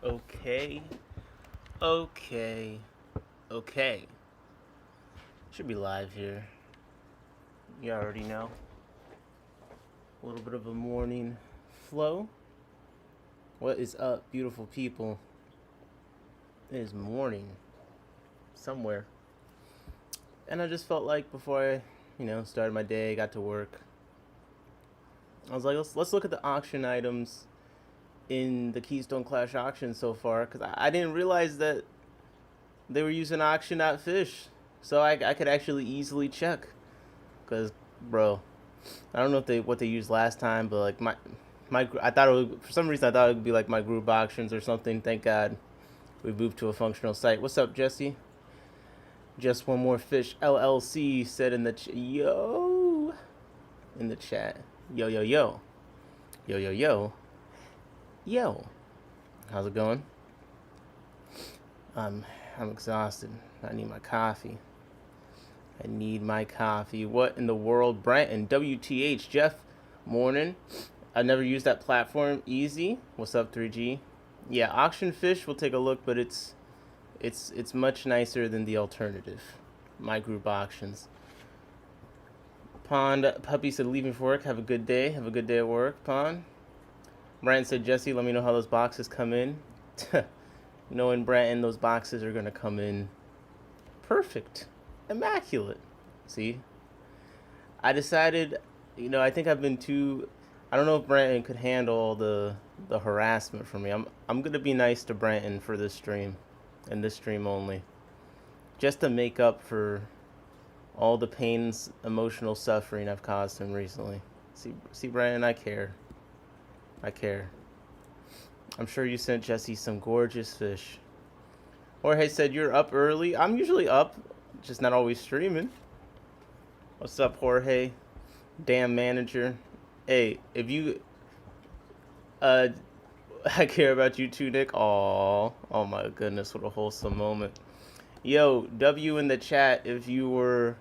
Okay. Okay. Okay. Should be live here. You already know. A little bit of a morning flow. What is up, beautiful people? It is morning. Somewhere. And I just felt like before I, started my day, got to work, I was like, let's look at the auction items in the Keystone Clash auction so far, because I didn't realize that they were using auction.fish, so I could actually easily check. Because, bro, I don't know what they used last time, but like my I thought it would, for some reason I thought it would be like my group auctions or something. Thank God we moved to a functional site. What's up, Jesse? Just one more fish. LLC said in the yo in the chat. Yo yo yo yo yo yo yo. How's it going? I'm exhausted. I need my coffee. I need my coffee. What in the world, Brent? WTH, Jeff. Morning. I never used that platform. Easy. What's up, 3G? Yeah, auction fish. We'll take a look, but it's much nicer than the alternative. My group auctions. Pond Puppy said leaving for work. Have a good day. Have a good day at work, Pond. Brian said, Jesse, let me know how those boxes come in. Knowing Brandon, those boxes are gonna come in perfect, immaculate. See, I decided, I think I've been too. I don't know if Brandon could handle the harassment from me. I'm gonna be nice to Brandon for this stream, and this stream only, just to make up for all the pains, emotional suffering I've caused him recently. See, Brandon, I care. I care. I'm sure you sent Jesse some gorgeous fish. Jorge said you're up early. I'm usually up, just not always streaming. What's up, Jorge? Damn manager. Hey, if you I care about you too, Nick. Oh my goodness, what a wholesome moment. Yo, W in the chat if you were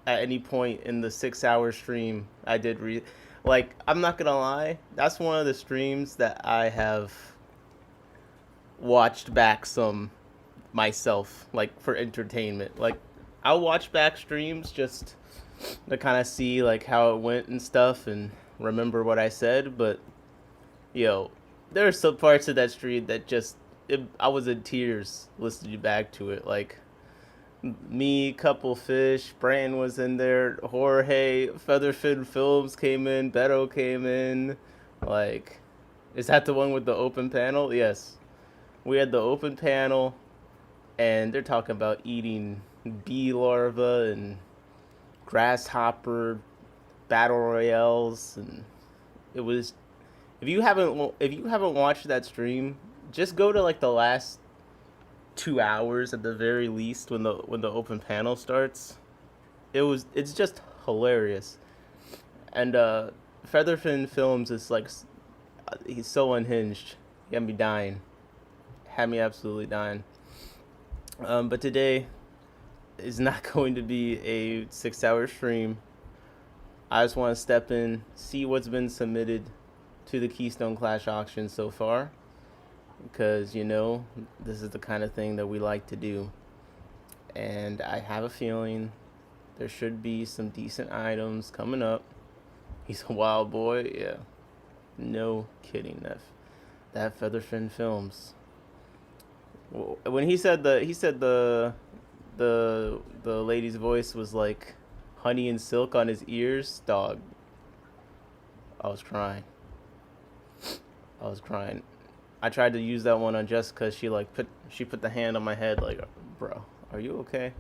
at any point in the 6-hour stream I did like, I'm not gonna lie, that's one of the streams that I have watched back some myself, like, for entertainment. Like, I'll watch back streams just to kind of see, like, how it went and stuff and remember what I said, but, there are some parts of that stream that just, I was in tears listening back to it. Like, me, couple fish, Brandon was in there, Jorge, Featherfin Films came in, Beto came in. Like, is that the one with the open panel? Yes. We had the open panel, and they're talking about eating bee larvae and grasshopper battle royales, and it was. If you haven't watched that stream, just go to like the last 2 hours at the very least when the open panel starts. It's just hilarious. And Featherfin Films is like, he's so unhinged. He had me dying. Had me absolutely dying. But today is not going to be a 6-hour stream. I just want to step in, see what's been submitted to the Keystone Clash auction so far, because this is the kind of thing that we like to do, and I have a feeling there should be some decent items coming up. He's a wild boy, yeah, no kidding. That Featherfin Films. When he said the lady's voice was like honey and silk on his ears, dog, I was crying. I tried to use that one on Jessica. She put the hand on my head like, bro, are you okay?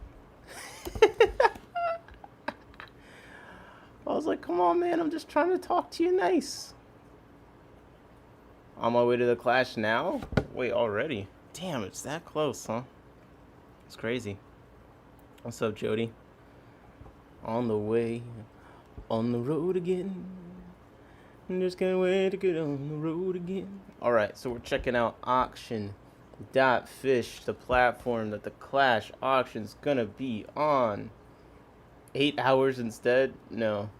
I was like, come on, man, I'm just trying to talk to you nice. On my way to the Clash now? Wait, already? Damn, it's that close, huh? It's crazy. What's up, Jody? On the way, on the road again. I'm just can't wait to get on the road again. Alright, so we're checking out auction.fish, the platform that the Clash auction's gonna be on. 8 hours instead? No.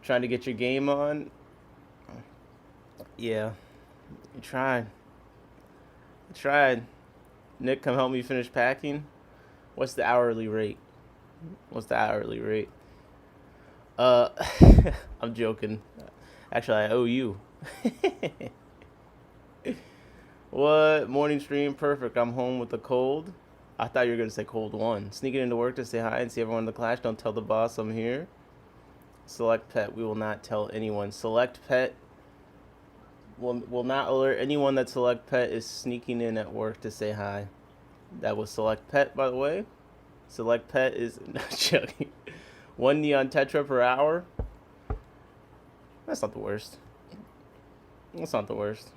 Trying to get your game on? Yeah. You trying. Tried. Nick, come help me finish packing. What's the hourly rate? What's the hourly rate? Uh, I'm joking. Actually, I owe you. What? Morning stream? Perfect. I'm home with a cold. I thought you were going to say cold one. Sneaking into work to say hi and see everyone in the clash. Don't tell the boss I'm here. Select pet. We will not tell anyone. Select pet. Will not alert anyone that select pet is sneaking in at work to say hi. That was select pet, by the way. Select pet is not joking. 1 neon tetra per hour. That's not the worst. That's not the worst.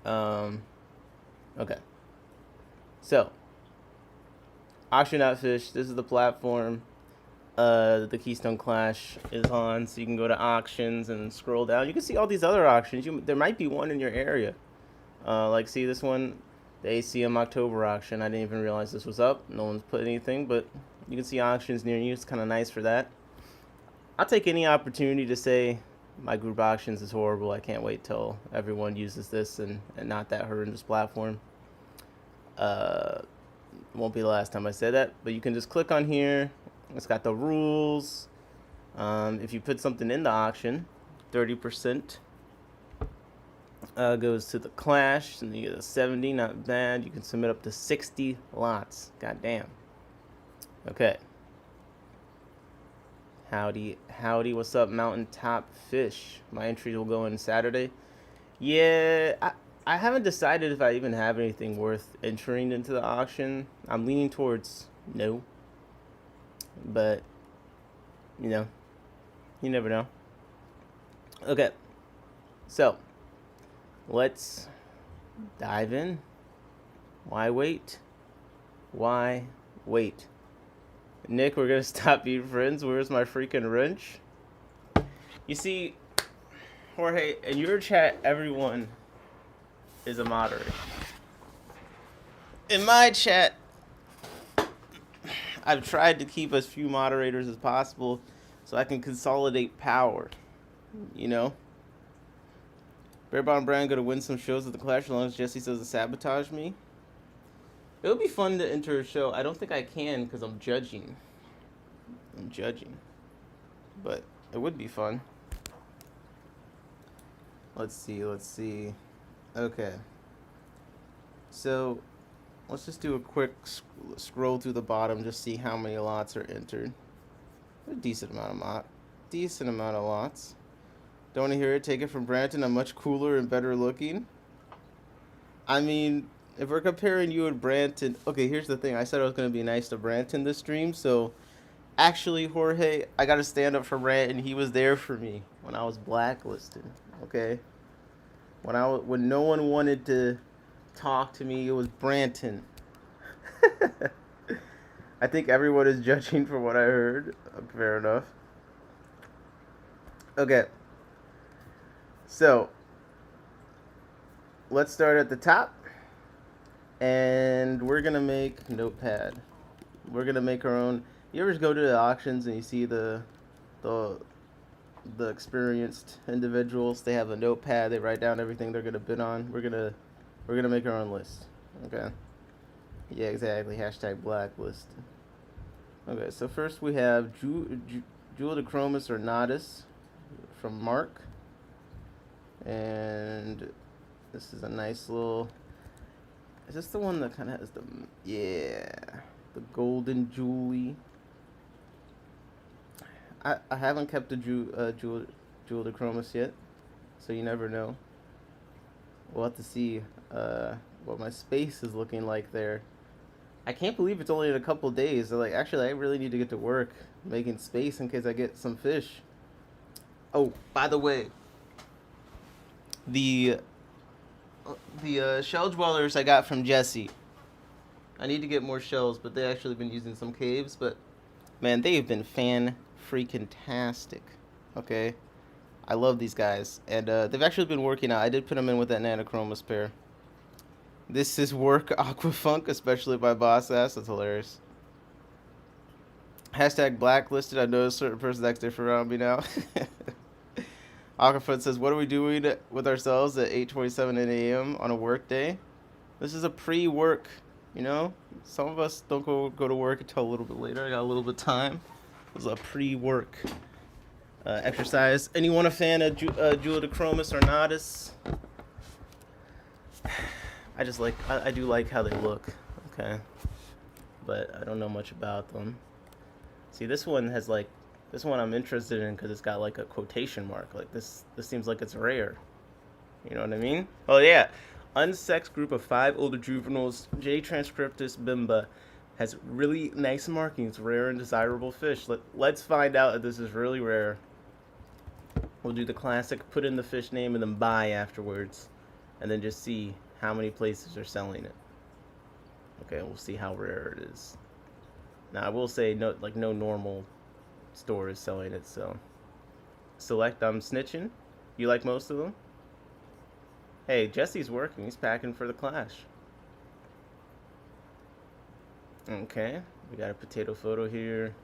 Okay. So, auction out fish. This is the platform the Keystone Clash is on. So you can go to auctions and scroll down. You can see all these other auctions. There might be one in your area. Like, see this one, the ACM October auction. I didn't even realize this was up. No one's put anything, but you can see auctions near you. It's kind of nice for that. I'll take any opportunity to say my group auctions is horrible. I can't wait till everyone uses this and not that horrendous platform. Won't be the last time I say that, but you can just click on here. It's got the rules. If you put something in the auction, 30% goes to the clash, and you get a 70, not bad. You can submit up to 60 lots. God damn. Okay. Howdy, what's up, Mountaintop Fish? My entry will go in Saturday. Yeah, I haven't decided if I even have anything worth entering into the auction. I'm leaning towards no. But, you know, you never know. Okay, so let's dive in. Why wait? Why wait? Nick, we're gonna stop being friends. Where's my freaking wrench? You see, Jorge, in your chat, everyone is a moderator. In my chat, I've tried to keep as few moderators as possible so I can consolidate power, you know? Bearbomb Brand gonna win some shows at the Clash as long as Jesse doesn't sabotage me. It would be fun to enter a show. I don't think I can because I'm judging. But it would be fun. Let's see. Okay. So, let's just do a quick scroll through the bottom, just see how many lots are entered. A decent amount of lots. Don't want to hear it. Take it from Branton. I'm much cooler and better looking. I mean, if we're comparing you and Branton, okay, here's the thing. I said I was going to be nice to Branton this stream, so actually, Jorge, I got to stand up for Branton. He was there for me when I was blacklisted, okay? When no one wanted to talk to me, it was Branton. I think everyone is judging for what I heard. Fair enough. Okay. So, let's start at the top. And we're going to make Notepad. We're going to make our own. You ever go to the auctions and you see the experienced individuals? They have a notepad. They write down everything they're going to bid on. We're gonna make our own list. Okay. Yeah, exactly. Hashtag blacklist. Okay, so first we have Jewel de Chromis or Nodus from Mark. And this is a nice little... Is this the one that kind of has the... Yeah. The golden jewelry. I haven't kept the Jewel de Chromis yet. So you never know. We'll have to see what my space is looking like there. I can't believe it's only in a couple days. So, like, actually, I really need to get to work making space in case I get some fish. Oh, by the way, the shell dwellers I got from Jesse. I need to get more shells, but they actually been using some caves. But man, they have been fan-freaking-tastic. Okay. I love these guys, and they've actually been working out. I did put them in with that Nanochromis pair. This is work Aquafunk, especially by Boss Ass. That's hilarious. Hashtag blacklisted. I know a certain person that's different around me now. Aquafunk says, what are we doing with ourselves at 8:27 a.m. on a work day? This is a pre-work, you know? Some of us don't go to work until a little bit later. I got a little bit of time. This is a pre-work exercise. Anyone a fan of Jewel de Chromis or Nodus? I do like how they look, okay? But I don't know much about them. See, this one I'm interested in because it's got like a quotation mark. Like this seems like it's rare. You know what I mean? Oh yeah. Unsexed group of 5 older juveniles, J. transcriptus bimba, has really nice markings, rare and desirable fish. Let's find out if this is really rare. We'll do the classic, put in the fish name and then buy afterwards. And then just see how many places are selling it. Okay, we'll see how rare it is. Now I will say no normal store is selling it, so select I'm snitching. You like most of them? Hey, Jesse's working. He's packing for the clash. Okay, we got a potato photo here.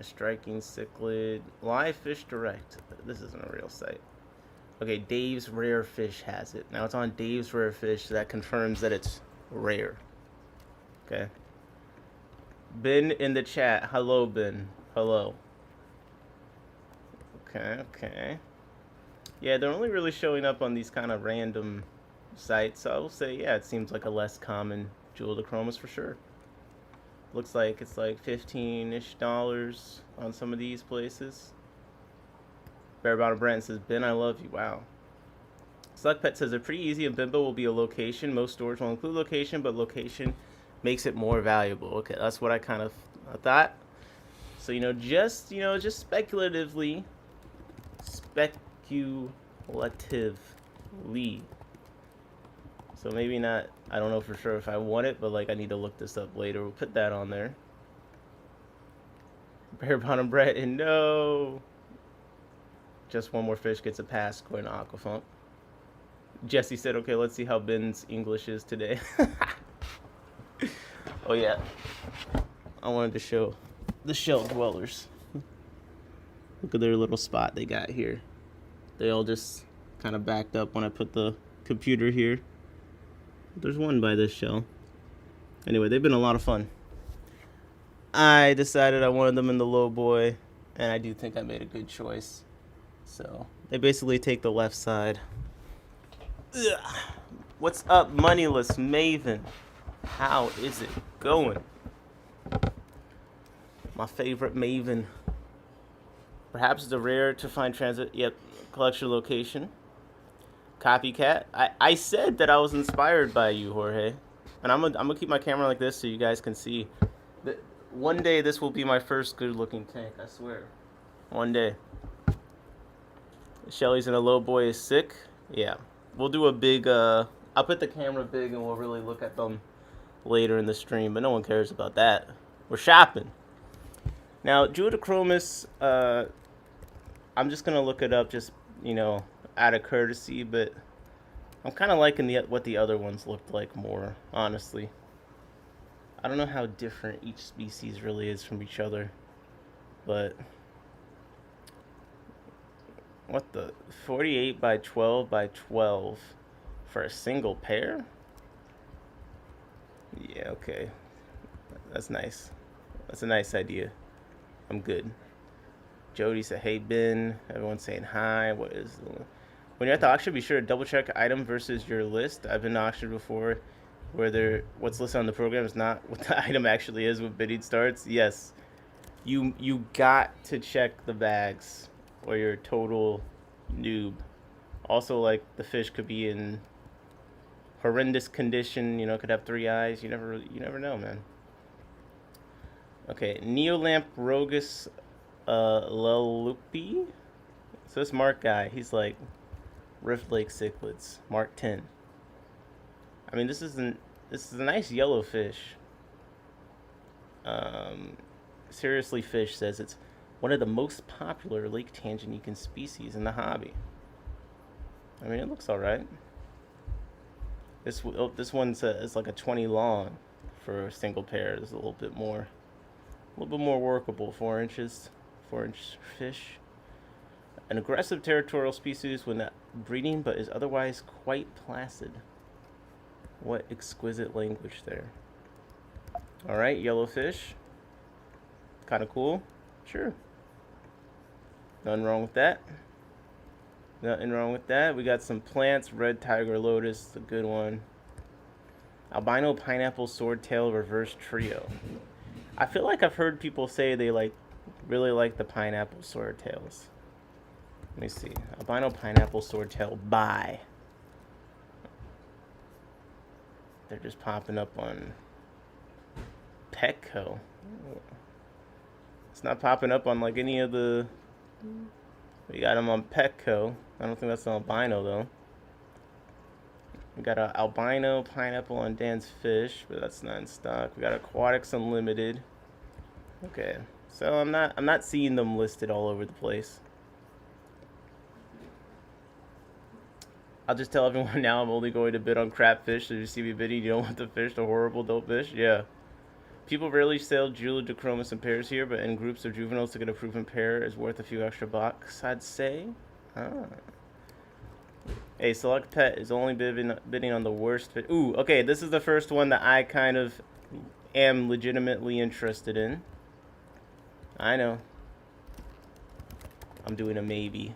A striking cichlid. Live fish direct. This isn't a real site. Okay, Dave's Rare Fish has it. Now it's on Dave's Rare Fish, so that confirms that it's rare. Okay. Ben in the chat. Hello, Ben. Hello. Okay. Yeah, they're only really showing up on these kind of random sites. So I will say, yeah, it seems like a less common Jewel de Chromis for sure. Looks like it's like $15-ish on some of these places. Bear Bottom Brent says, Ben, I love you. Wow. Select Pet says, they're pretty easy and Bimbo will be a location. Most stores will include location, but location makes it more valuable. Okay, that's what I kind of thought. So, just speculatively, so maybe not, I don't know for sure if I want it, but like I need to look this up later. We'll put that on there. Bear Bottom Brett, and no. Just one more fish gets a pass, according to Aquafunk. Jesse said, okay, let's see how Ben's English is today. Oh yeah, I wanted to show the shell dwellers. Look at their little spot they got here. They all just kind of backed up when I put the computer here. There's one by this shell. Anyway, they've been a lot of fun. I decided I wanted them in the low boy, and I do think I made a good choice. So they basically take the left side. Ugh. What's up, Moneyless Maven? How is it going? My favorite Maven. Perhaps the rare to find transit. Yep, collection location. Copycat. I said that I was inspired by you, Jorge. And I'm gonna keep my camera like this so you guys can see. One day this will be my first good looking tank, I swear. One day. Shelly's in a low boy is sick. Yeah. We'll do a big I'll put the camera big and we'll really look at them later in the stream, but no one cares about that. We're shopping. Now, Jewel de Chromis, I'm just gonna look it up just, out of courtesy, but I'm kind of liking what the other ones looked like more, honestly. I don't know how different each species really is from each other, but what the 48 by 12 by 12 for a single pair? Yeah, okay. That's nice. That's a nice idea. I'm good. Jody said, hey, Ben. Everyone's saying hi. What is the... When you're at the auction, be sure to double check item versus your list. I've been auctioned before where what's listed on the program is not what the item actually is when bidding starts. Yes. You got to check the bags or you're a total noob. Also, like, the fish could be in horrendous condition, could have 3 eyes. You never know, man. Okay, Neolamp Rogus Lelupi. So this Mark guy, he's like Rift Lake cichlids, Mark 10. I mean, this is a nice yellow fish. Seriously Fish says it's one of the most popular Lake Tanganyika species in the hobby. I mean, it looks all right. This one's is like a 20 long for a single pair. It's a little bit more workable. 4 inches, 4-inch fish. An aggressive territorial species when not breeding, but is otherwise quite placid. What exquisite language there. All right, yellowfish. Kind of cool. Sure. Nothing wrong with that. Nothing wrong with that. We got some plants. Red tiger lotus, a good one. Albino pineapple swordtail reverse trio. I feel like I've heard people say they really like the pineapple swordtails. Let me see. Albino pineapple swordtail buy. They're just popping up on Petco. It's not popping up on like any of the. We got them on Petco. I don't think that's an albino though. We got an albino pineapple on Dan's Fish, but that's not in stock. We got Aquatics Unlimited. Okay, so I'm not seeing them listed all over the place. I'll just tell everyone now I'm only going to bid on crapfish. So you see me bidding, you don't want the fish, the horrible dope fish. Yeah. People rarely sell Julidochromis in pairs here, but in groups of juveniles to get a proven pair is worth a few extra bucks, I'd say. Ah. A select pet is only bidding on the worst fit. Ooh, okay, this is the first one that I kind of am legitimately interested in. I know. I'm doing a maybe.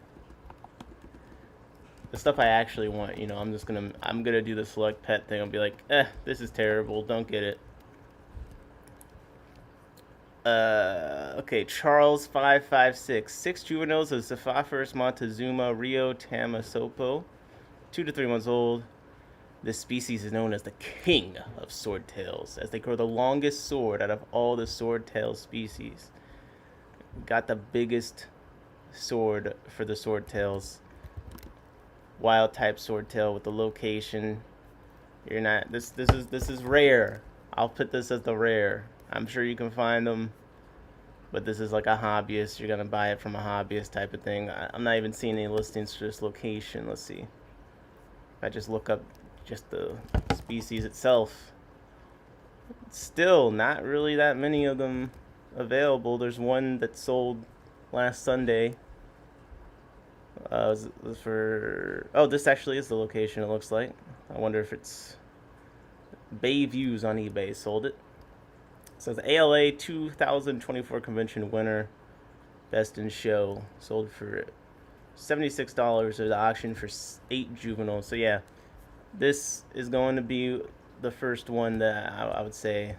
The stuff I actually want, you know, I'm gonna do the select pet thing. I'll be like, this is terrible, don't get it. Okay, Charles 556. 6 juveniles of Zephyros Montezuma Rio Tamasopo, 2 to 3 months old. This species is known as the king of swordtails, as they grow the longest sword out of all the swordtail species. Got the biggest sword for the swordtails. Wild type swordtail with the location. You're not. This is rare. I'll put this as the rare. I'm sure you can find them, but this is like a hobbyist. You're gonna buy it from a hobbyist type of thing. I'm not even seeing any listings for this location. Let's see. If I just look up just the species itself, still not really that many of them available. There's one that sold last Sunday. Was for this actually is the location. It looks like. I wonder if it's Bay Views on eBay sold it. So the ALA 2024 convention winner, best in show, sold for $76 at the auction for 8 juveniles. So yeah, this is going to be the first one that I would say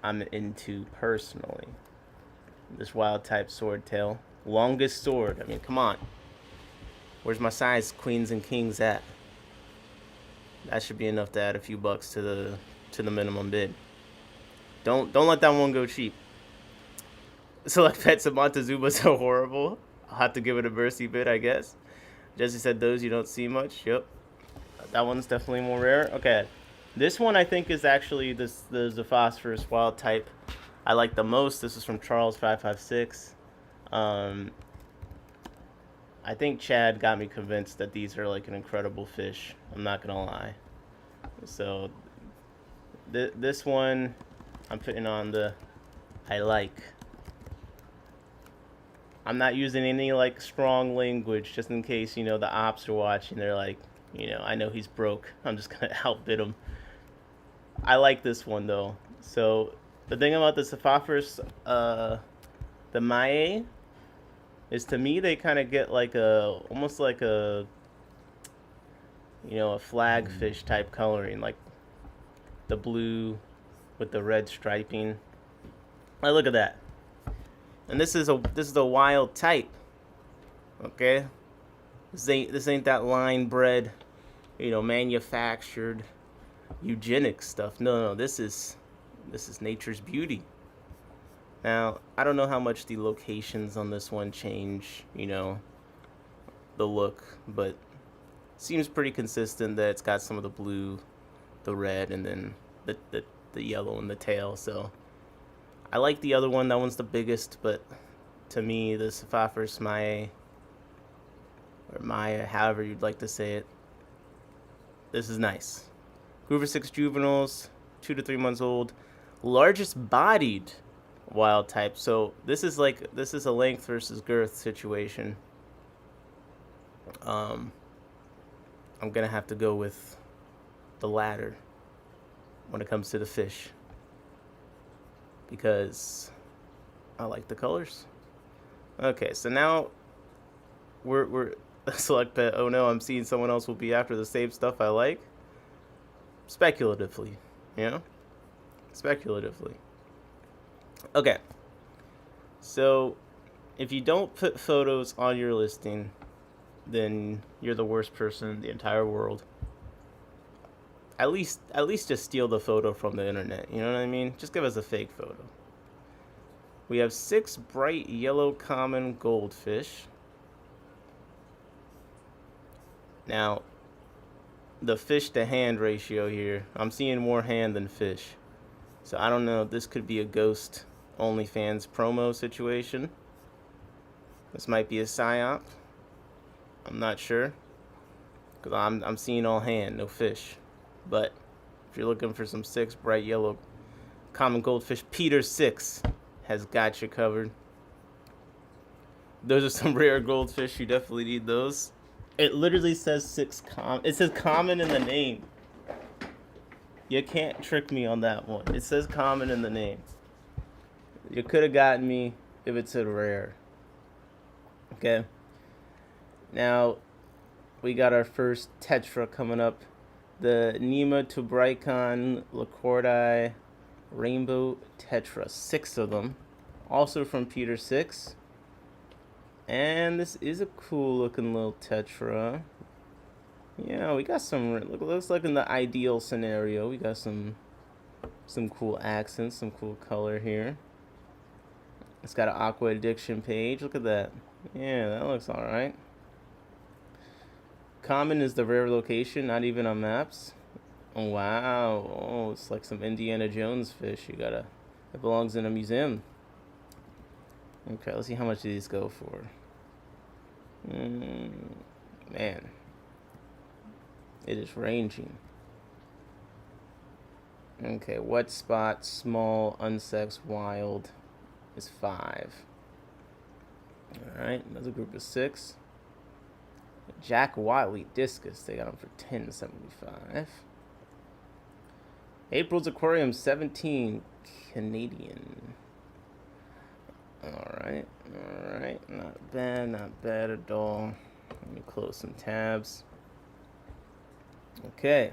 I'm into personally. This wild type swordtail, longest sword. I mean, come on. Where's my size queens and kings at? That should be enough to add a few bucks to the minimum bid. Don't let that one go cheap. Select pets of Montezuma so horrible. I'll have to give it a mercy bid, I guess. Jesse said those you don't see much. Yep. That one's definitely more rare. Okay. This one I think is actually the Zephyros wild type I like the most. This is from Charles 556. I think Chad got me convinced that these are like an incredible fish. I'm not gonna lie. So this one I'm putting on the I like. I'm not using any like strong language just in case, you know, the ops are watching. They're like, you know, I know he's broke. I'm just gonna outbid him. I like this one though. So the thing about the Zephyros, the Maie, is to me they kind of get like almost like a, you know, a flagfish type coloring, like the blue with the red striping. Like, look at that. And this is a wild type. Okay, this ain't that line bred, you know, manufactured eugenic stuff. No, this is nature's beauty. Now, I don't know how much the locations on this one change, you know, the look, but seems pretty consistent that it's got some of the blue, the red, and then the yellow in the tail. So I like the other one. That one's the biggest, but to me, the Zephyros Maie, or Maya, however you'd like to say it, this is nice. Hoover 6 juveniles, 2 to 3 months old, largest bodied wild type. So this is a length versus girth situation. I'm gonna have to go with the latter when it comes to the fish, because I like the colors. Okay, so now we're select pet. Oh no, I'm seeing someone else will be after the same stuff I like. Speculatively, you know? Speculatively. Okay. So, if you don't put photos on your listing, then you're the worst person in the entire world. At least just steal the photo from the internet, you know what I mean? Just give us a fake photo. We have 6 bright yellow common goldfish. Now, the fish to hand ratio here, I'm seeing more hand than fish. So I don't know, this could be a ghost OnlyFans promo situation. This might be a psyop. I'm not sure, because I'm seeing all hand, no fish. But if you're looking for some 6 bright yellow common goldfish, Peter 6 has got you covered. Those are some rare goldfish. You definitely need those. It literally says 6 it says common in the name. You can't trick me on that one. It says common in the name. You could have gotten me if it said rare. Okay. Now, we got our first tetra coming up. The Nema Tubricon Lacordi Rainbow Tetra. 6 of them. Also from Peter 6. And this is a cool looking little tetra. Yeah, we got some, looks like in the ideal scenario, we got some cool accents, some cool color here. It's got an Aqua Addiction page. Look at that. Yeah, that looks alright. Common is the rare location, not even on maps. Oh, wow. Oh, it's like some Indiana Jones fish. It belongs in a museum. Okay, let's see how much these go for. Man. It is ranging. Okay, wet spot, small, unsexed, wild is 5. Alright, another group of 6. Jack Wiley Discus, they got them for $10.75. April's Aquarium 17 Canadian. Alright, not bad at all. Let me close some tabs. Okay,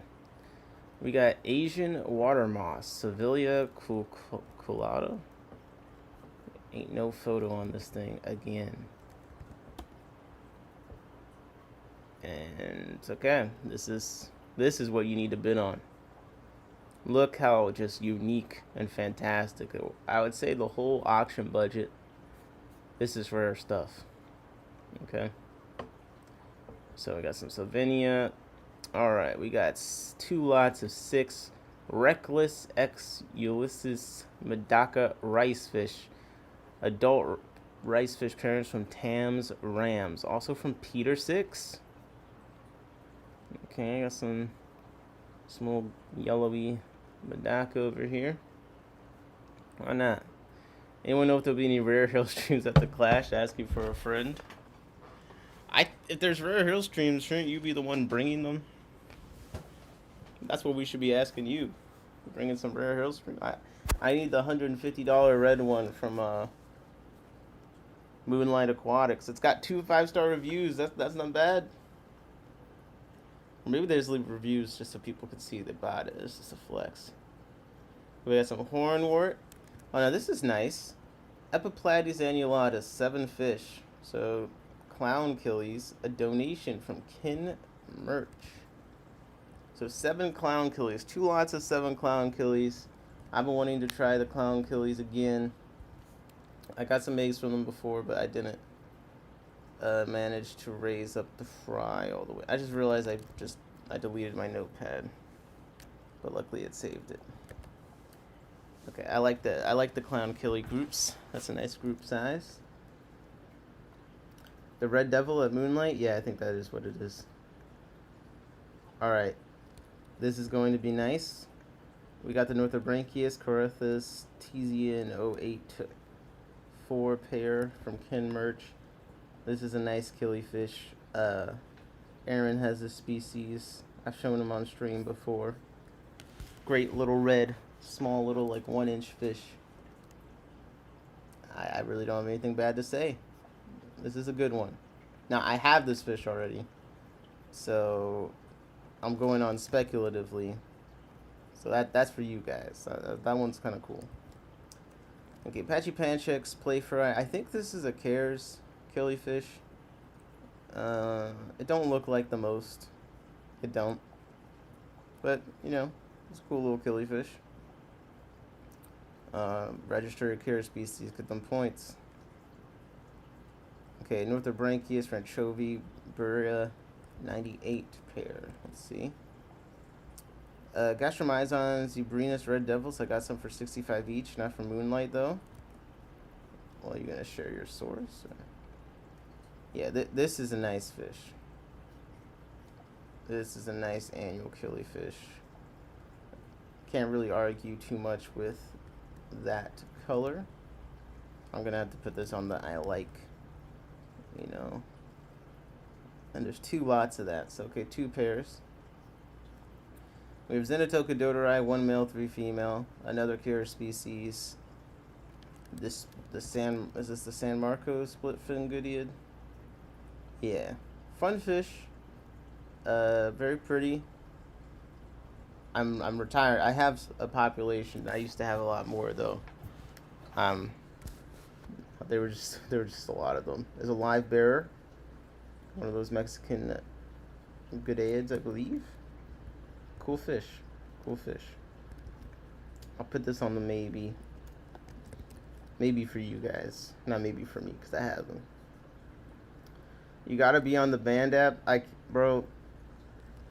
we got Asian water moss, Sevilla culata. Ain't no photo on this thing again. And it's okay. This is what you need to bid on. Look how just unique and fantastic. I would say the whole auction budget. This is rare stuff. Okay. So we got some Slovenia. Alright, we got 2 lots of 6 Reckless X Ulysses Medaka ricefish. Adult ricefish parents from Tams Rams. Also from Peter 6. Okay, I got some small yellowy Medaka over here. Why not? Anyone know if there'll be any rare hill streams at the Clash? Asking for a friend. If there's rare hill streams, shouldn't you be the one bringing them? That's what we should be asking you. Bringing some rare hill stream. I need the $150 red one from Moonlight Aquatics. It's got 2 5-star reviews. That's not bad. Or maybe they just leave reviews just so people can see they bought it. It's just a flex. We got some hornwort. Oh, now this is nice. Epiplates annulatus, 7 fish. So, clown killies, a donation from Kin Merch. So 7 clown killies, 2 lots of 7 clown killies. I've been wanting to try the clown killies again. I got some eggs from them before, but I didn't manage to raise up the fry all the way. I just realized I deleted my notepad, but luckily it saved it. Okay, I like the clown killie groups. That's a nice group size. The Red Devil at Moonlight? Yeah, I think that is what it is. Alright. This is going to be nice. We got the Northobranchius, Corythus, Tesian 084 pair from Ken Merch. This is a nice killifish. Aaron has this species. I've shown them on stream before. Great little red, small little like 1-inch fish. I really don't have anything bad to say. This is a good one. Now I have this fish already, so I'm going on speculatively. So that's for you guys. That one's kind of cool. Okay, Patchy Pancheks, Play Fry. I think this is a Cares killifish. It don't look like the most. It don't. But, you know, it's a cool little killifish. Register a Cares species, get them points. Okay, Northobranchius, Franchovy, Buria, 98 pair. Let's see. Gastromyzon, Zebrinus, Red Devils. I got some for 65 each. Not for Moonlight, though. Well, are you going to share your source? Or? Yeah, this is a nice fish. This is a nice annual killifish. Can't really argue too much with that color. I'm going to have to put this on the I like, you know. And there's 2 lots of that. So, okay, 2 pairs. We have Zenatoka dodorai, 1 male, 3 female. Another Kira species. Is this the San Marcos split fin goodied? Yeah. Fun fish. Very pretty. I'm retired. I have a population. I used to have a lot more though. There were just a lot of them. There's a live bearer. One of those Mexican goodaids, I believe. Cool fish. Cool fish. I'll put this on the maybe. Maybe for you guys. Not maybe for me, because I have them. You gotta be on the Band app. Bro,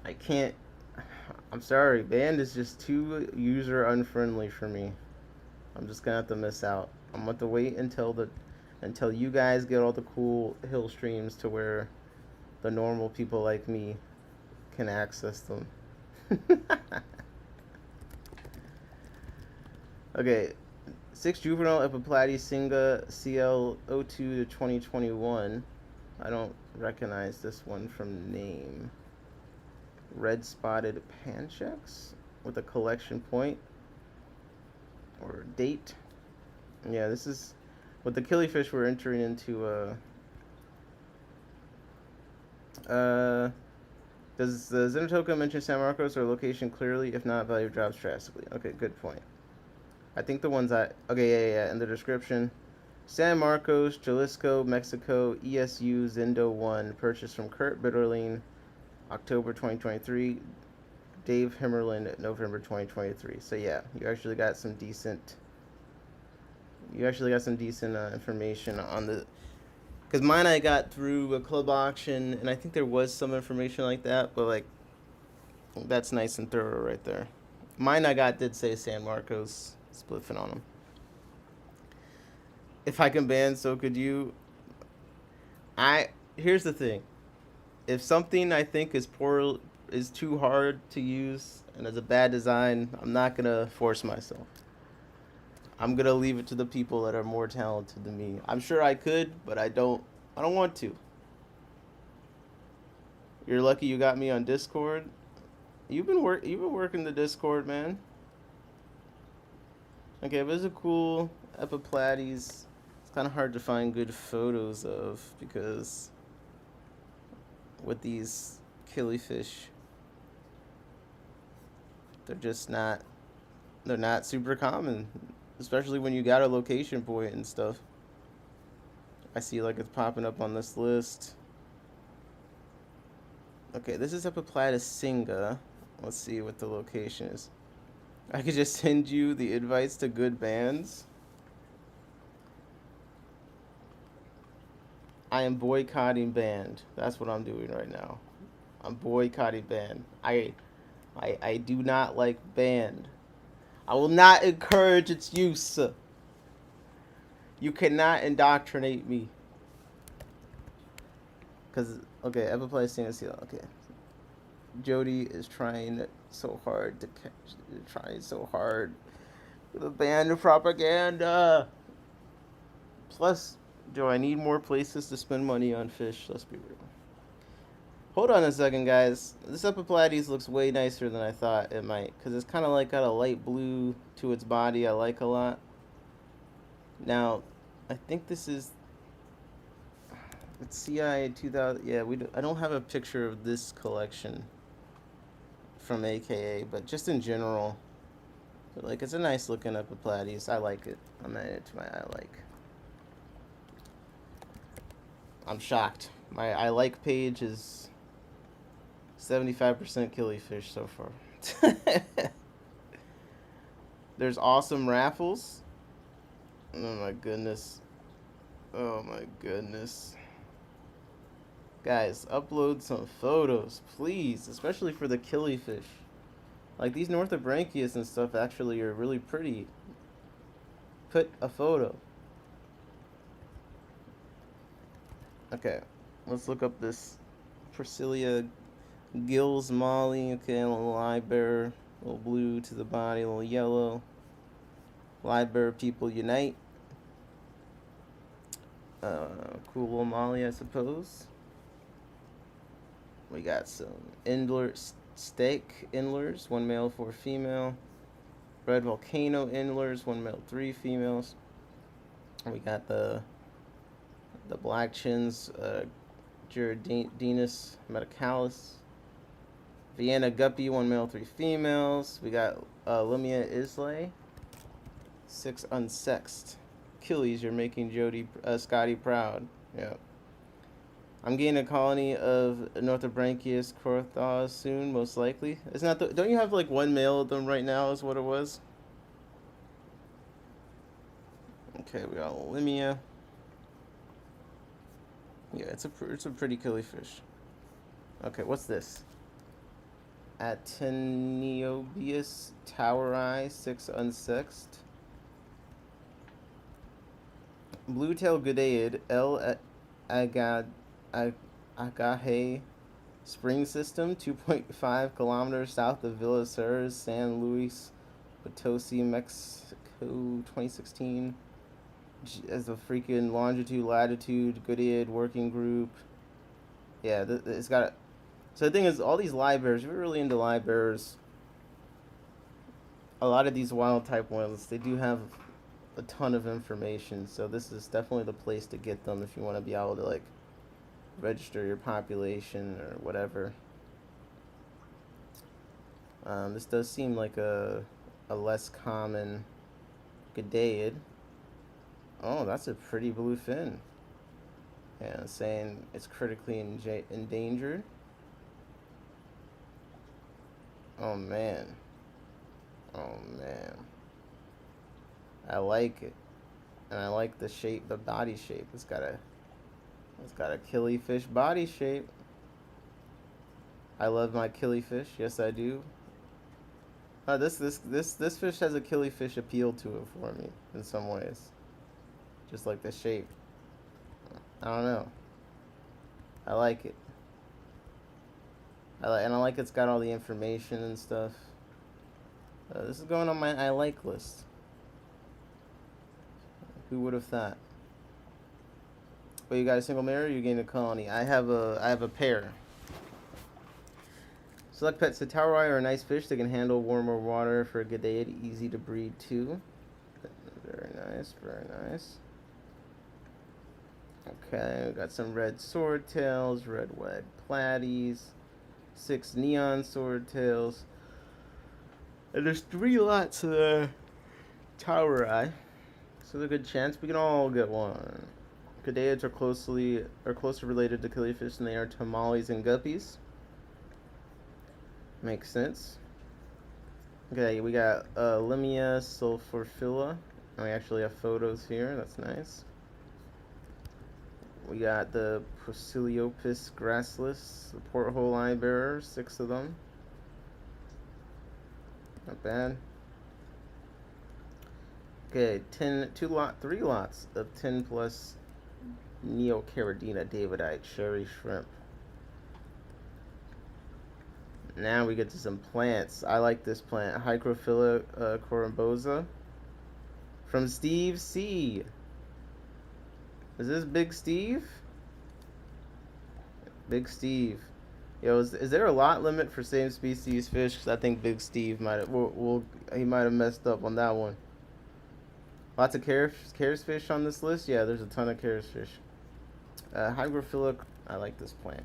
I can't. I'm sorry. Band is just too user unfriendly for me. I'm just gonna have to miss out. I'm gonna have to wait until you guys get all the cool hill streams to where the normal people like me can access them. Okay, 6 juvenile Epiplaty Singa CL02 to 2021. I don't recognize this one from name. Red spotted Pancheks with a collection point or date. Yeah, this is with the killifish we're entering into. Does the Zenatoka mention San Marcos or location clearly? If not, value drops drastically. Okay, good point. I think the ones yeah, in the description. San Marcos, Jalisco, Mexico, ESU, Zendo 1, purchased from Kurt Bitterling, October 2023, Dave Himmerland, November 2023. So yeah, you actually got some decent information on the, because mine I got through a club auction, and I think there was some information like that, but like, that's nice and thorough right there. Mine I got did say San Marcos split fin on them. If I can ban, so could you. Here's the thing. If something I think is too hard to use and is a bad design, I'm not gonna force myself. I'm gonna leave it to the people that are more talented than me. I'm sure I could, but I don't want to. You're lucky you got me on Discord. You've been working the Discord, man. Okay, but it's a cool Epiplates. It's kind of hard to find good photos of because with these killifish, they're not super common, especially when you got a location point and stuff. I see like it's popping up on this list. Okay, this is Epiplatus Singa. Let's see what the location is. I could just send you the invites to good bands. I am boycotting band. That's what I'm doing right now. I'm boycotting band. I do not like band. I will not encourage its use. You cannot indoctrinate me. Because, okay, Epiplatus Singa. Okay. Jody is trying so hard to catch. Trying so hard for the band propaganda. Plus, do I need more places to spend money on fish? Let's be real. Hold on a second, guys. This Epiplates looks way nicer than I thought it might, because it's kind of like got a light blue to its body I like a lot. Now, I think this is... It's CI 2000... Yeah, I don't have a picture of this collection from AKA, but just in general, but like, it's a nice looking Epiplates. I like it. I'm adding it to my I like. I'm shocked. My I like page is 75% killifish so far. There's awesome raffles. Oh my goodness. Oh my goodness. Guys, upload some photos, please, especially for the killifish. Like, these Northobranchius and stuff actually are really pretty. Put a photo. Okay, let's look up this Priscilla Gills Molly. Okay, a little libear, a little blue to the body, a little yellow. Libear people unite. Cool little Molly, I suppose. We got some steak Endlers, 1 male, 4 female. Red Volcano Endlers, 1 male, 3 females. We got the Black Chins, Girardinus Metacalis. Vienna Guppy, 1 male, 3 females. We got Limia Islay, 6 unsexed. Achilles, you're making Scotty proud. Yeah. I'm getting a colony of Northobranchius Corthaus soon, most likely. It's not don't you have like 1 male of them right now is what it was? Okay, we got Limia. Yeah, it's a pretty killifish. Okay, what's this? Ateniobius Toweri, 6 unsexed. Bluetail Goodaid, L. Agahe Spring System, 2.5 kilometers south of Villa Sur, San Luis Potosi, Mexico, 2016. As a freaking longitude, latitude, Goodaid working group. Yeah, it's got... So the thing is, all these libears, if you're really into libears, a lot of these wild type ones, they do have a ton of information. So this is definitely the place to get them if you want to be able to, like, register your population or whatever. This does seem like a less common Goodaid. Oh, that's a pretty blue fin. Yeah, saying it's critically endangered. Oh man. Oh man. I like it. And I like the shape, the body shape. It's got a killifish body shape. I love my killifish. Yes, I do. This fish has a killifish appeal to it for me in some ways. Just like the shape. I don't know. I like it. I like it's got all the information and stuff. This is going on my I like list. Who would have thought? But you got a single mirror, you gain a colony. I have a pair. Select pets. The Toweri are a nice fish that can handle warmer water for a Goodaid. Easy to breed too. Very nice, very nice. Okay, we got some red swordtails, red wag platies, 6 neon swordtails. And there's 3 lots of the Toweri. So there's a good chance we can all get one. Goodaids are closer related to killifish than they are to mollies and guppies. Makes sense. Okay, we got Limia sulphurphila. And we actually have photos here. That's nice. We got the Prociliopis grassless, the porthole eye bearer, 6 of them. Not bad. Okay, 3 lots of 10 plus Neocaridina davidite cherry shrimp. Now we get to some plants. I like this plant, Hygrophila corymbosa, from Steve C. Is this Big Steve? Big Steve. Yo, is there a lot limit for same species fish? Because I think Big Steve might have, he might have messed up on that one. Lots of cares fish on this list. Yeah, there's a ton of cares fish. Hygrophilic. I like this plant.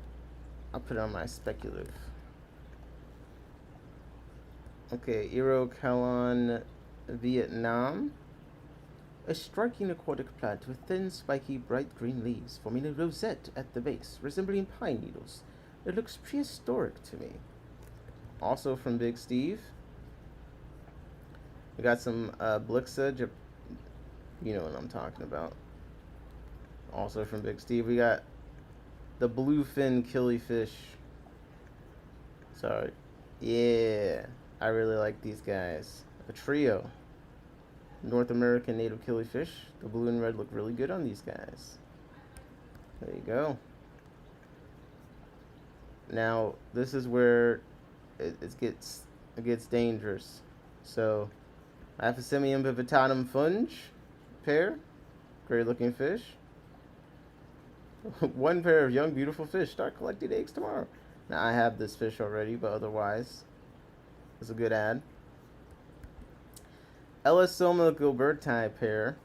I'll put it on my speculative. Okay, Irocalon, Vietnam. A striking aquatic plant with thin, spiky, bright green leaves forming a rosette at the base, resembling pine needles. It looks prehistoric to me. Also from Big Steve. We got some Blixa, you know what I'm talking about. Also from Big Steve, we got the bluefin killifish. Sorry. Yeah, I really like these guys. A trio. North American native killifish. The blue and red look really good on these guys. There you go. Now, this is where it gets dangerous. So, Aphysemium vivitanum funge pair. Great looking fish. One pair of young, beautiful fish. Start collecting eggs tomorrow. Now, I have this fish already, but otherwise, it's a good ad. Ellisoma gilberti pair.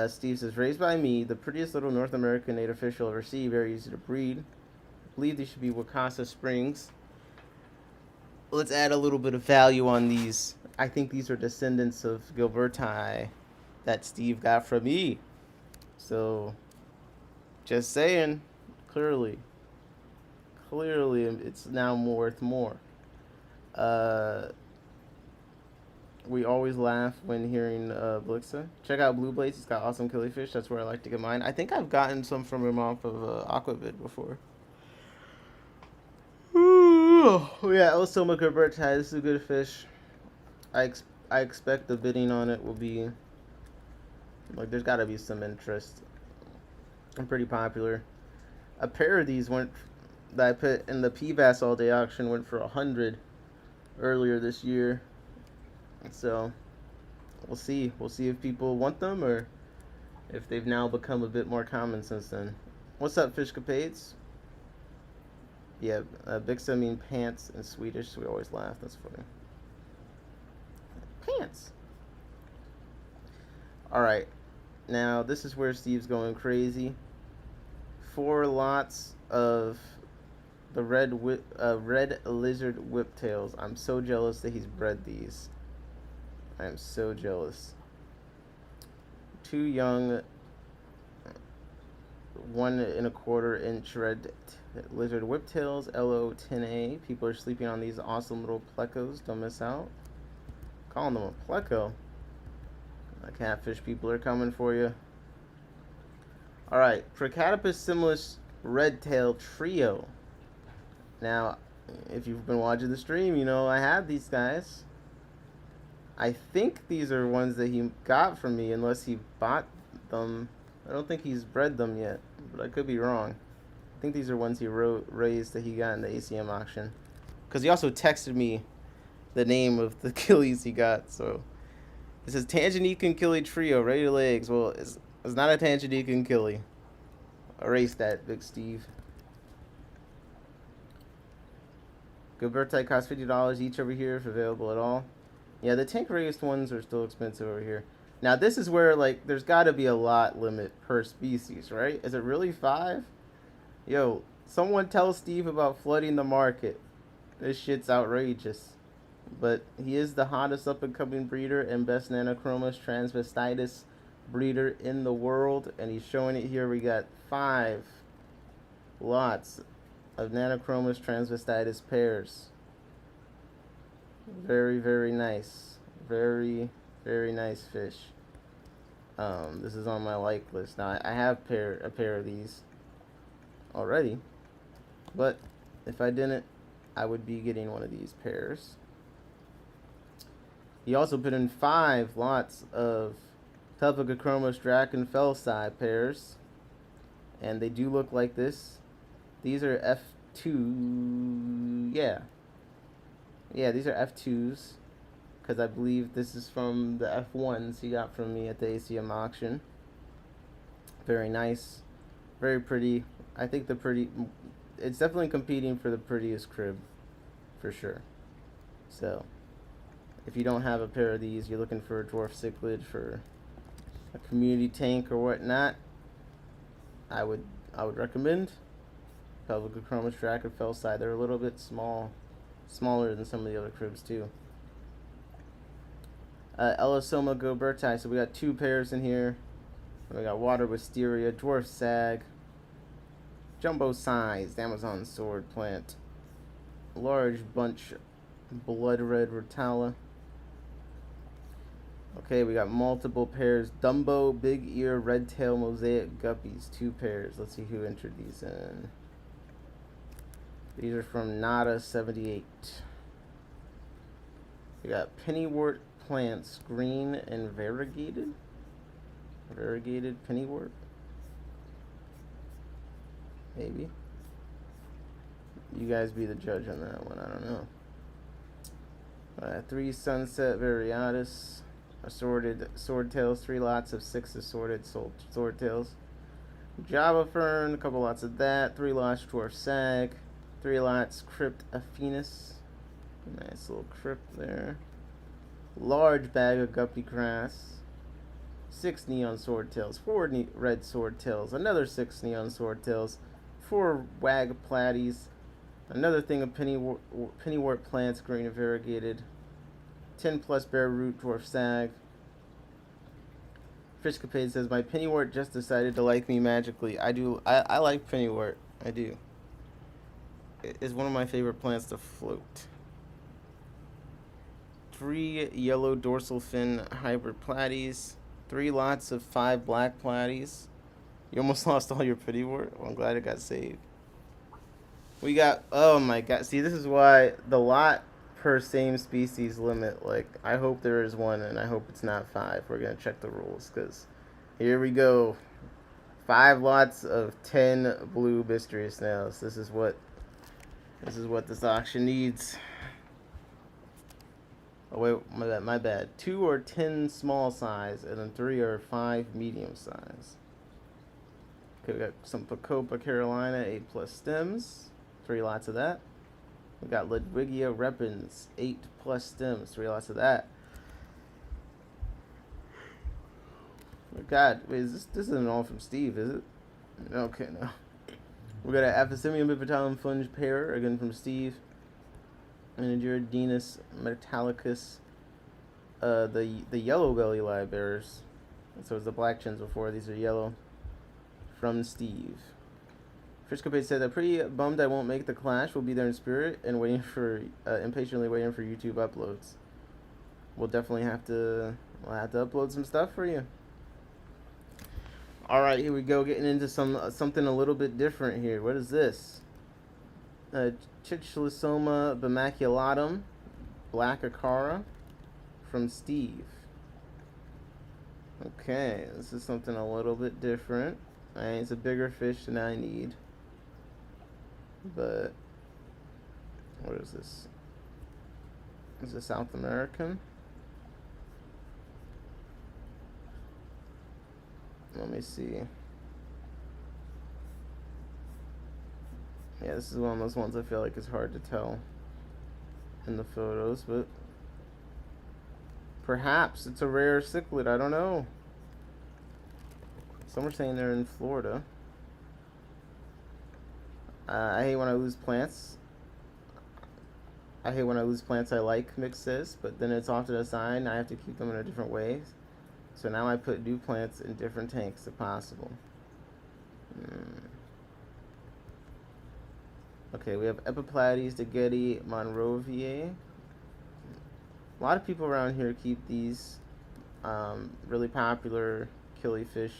Steve says, raised by me, the prettiest little North American native fish you'll ever see. Very easy to breed. I believe these should be Wakasa Springs. Let's add a little bit of value on these. I think these are descendants of gilberti that Steve got from me. So, just saying, clearly, it's now worth more. We always laugh when hearing Blixa. Check out Blue Blades. He's got awesome killifish. That's where I like to get mine. I think I've gotten some from him off of Aquavid before. Yeah, Ellisoma gilberti. This is a good fish. I expect the bidding on it will be like there's got to be some interest. I'm pretty popular. A pair of these went that I put in the PBAS all day auction went for 100 earlier this year. So we'll see. We'll see if people want them or if they've now become a bit more common since then. What's up, Fishcapades? Yeah, Bixa mean pants in Swedish, so we always laugh. That's funny. Pants. Alright. Now, this is where Steve's going crazy. 4 lots of the red lizard whiptails. I'm so jealous that he's bred these. I am so jealous. 2 young, 1 1/4 inch red lizard whiptails, LO10A. People are sleeping on these awesome little plecos. Don't miss out. Calling them a pleco. Catfish people are coming for you. Alright, Procatopus similis red-tailed trio. Now, if you've been watching the stream, you know I have these guys. I think these are ones that he got from me, unless he bought them. I don't think he's bred them yet, but I could be wrong. I think these are ones he raised that he got in the ACM auction. Because he also texted me the name of the killies he got, so... It says Tanganyika Killie Trio, ready to lay eggs. Well, it's not a Tanganyika Killie. Erase that, Big Steve. Gilberti cost $50 each over here if available at all. Yeah, the tank raised ones are still expensive over here. Now, this is where, like, there's got to be a lot limit per species, right? Is it really 5? Yo, someone tell Steve about flooding the market. This shit's outrageous. But he is the hottest up-and-coming breeder and best Nanochromis transvestitis breeder in the world. And he's showing it here. We got 5 lots of Nanochromis transvestitis pairs. Very, very nice. Very, very nice fish. This is on my like list. Now, I have a pair of these already. But if I didn't, I would be getting one of these pairs. He also put in 5 lots of Tupacachromis Drakenfelsai pairs. And they do look like this. These are F2. Yeah. Yeah, these are F2s. Because I believe this is from the F1s he got from me at the ACM auction. Very nice. Very pretty. I think the it's definitely competing for the prettiest crib, for sure. So, if you don't have a pair of these, you're looking for a dwarf cichlid for a community tank or whatnot, I would recommend Pelvic Chromis Tracker Fellside. They're a little bit smaller than some of the other cribs too. Elisoma Goberti. So we got 2 pairs in here. We got Water Wisteria, Dwarf Sag, Jumbo Sized Amazon Sword Plant, Large Bunch Blood Red Rotala. Okay, we got multiple pairs. Dumbo Big Ear Red Tail Mosaic Guppies, 2 pairs. Let's see who entered these in. These are from Nada78. We got Pennywort Plants, green and variegated. Variegated Pennywort. Maybe. You guys be the judge on that one. I don't know. 3 Sunset Variatus. Assorted Swordtails. 3 lots of 6 assorted Swordtails. Java Fern. A couple lots of that. 3 lots Dwarf Sag. 3 lots Crypt Aphenus. Nice little crypt there. Large bag of Guppy Grass. 6 Neon Swordtails. 4 red Swordtails. Another 6 Neon Swordtails. 4 Wag Platies. Another thing of Pennywort Plants, green and variegated. 10 plus Bare Root Dwarf Sag. Fishcapade says, my Pennywort just decided to like me magically. I like Pennywort. I do. It is one of my favorite plants to float. 3 yellow dorsal fin hybrid platies. 3 lots of 5 black platies. You almost lost all your Pennywort. Well, I'm glad it got saved. We got, oh my god. See, this is why the lot per same species limit, like, I hope there is one and I hope it's not 5. We're going to check the rules because here we go. 5 lots of 10 blue mystery snails. This is what this auction needs. Oh wait, my bad. 2 or 10 small size, and then 3 or 5 medium size. Okay, we got some Pacopa Carolina 8 plus stems, 3 lots of that. We got Ludwigia Repens 8 plus stems, 3 lots of that. Oh god, wait, this isn't all from Steve, is it? Okay, no. We got an Aphysemium Bipetalum Funge pair, again from Steve. And a Giardinus Metallicus, the yellow belly live bearers. So it's the black chins before. These are yellow. From Steve. Fishcapade said, I'm pretty bummed I won't make the clash. We'll be there in spirit and waiting for impatiently waiting for YouTube uploads. We'll definitely have to upload some stuff for you. All right, here we go. Getting into something a little bit different here. What is this? Chicholosoma bimaculatum, black Acara, from Steve. Okay, this is something a little bit different. It's a bigger fish than I need. But, what is this? Is this South American? Let me see. Yeah, this is one of those ones I feel like is hard to tell in the photos, but perhaps it's a rare cichlid. I don't know. Some are saying they're in Florida. I hate when I lose plants. I hate when I lose plants I like, Mick says, but then it's often a sign I have to keep them in a different way. So now I put new plants in different tanks if possible. Okay, we have Epiplates, Degeti, Monrovier. A lot of people around here keep these really popular killifish.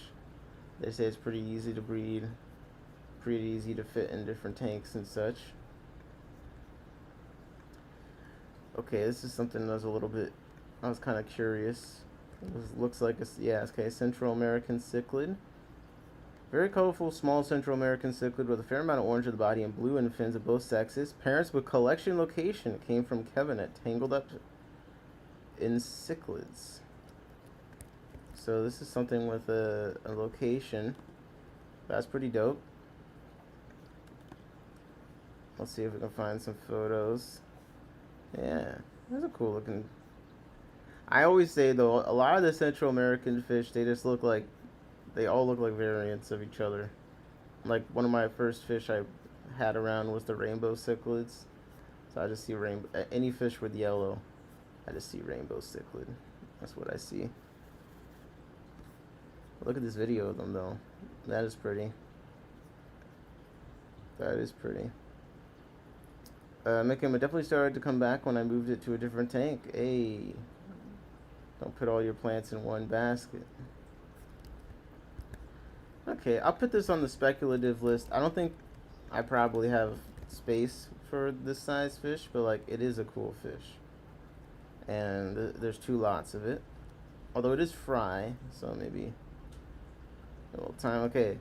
They say it's pretty easy to breed, pretty easy to fit in different tanks and such. Okay, this is something that was a little bit, I was kind of curious. It looks like a, yeah, okay, Central American cichlid. Very colorful, small Central American cichlid with a fair amount of orange of the body and blue in the fins of both sexes. Parents with collection location came from Kevin at Tangled Up in Cichlids. So this is something with a location. That's pretty dope. Let's see if we can find some photos. Yeah, that's a cool looking. I always say though, a lot of the Central American fish, they just look like, they all look like variants of each other. Like one of my first fish I had around was the rainbow cichlids. So I just see rainbow, any fish with yellow, I just see rainbow cichlid. That's what I see. Look at this video of them though. That is pretty. That is pretty. Mickham, it definitely started to come back when I moved it to a different tank. Hey, don't put all your plants in one basket. Okay, I'll put this on the speculative list. I don't think I probably have space for this size fish, but like it is a cool fish. And there's 2 lots of it. Although it is fry, so maybe a little time. Okay,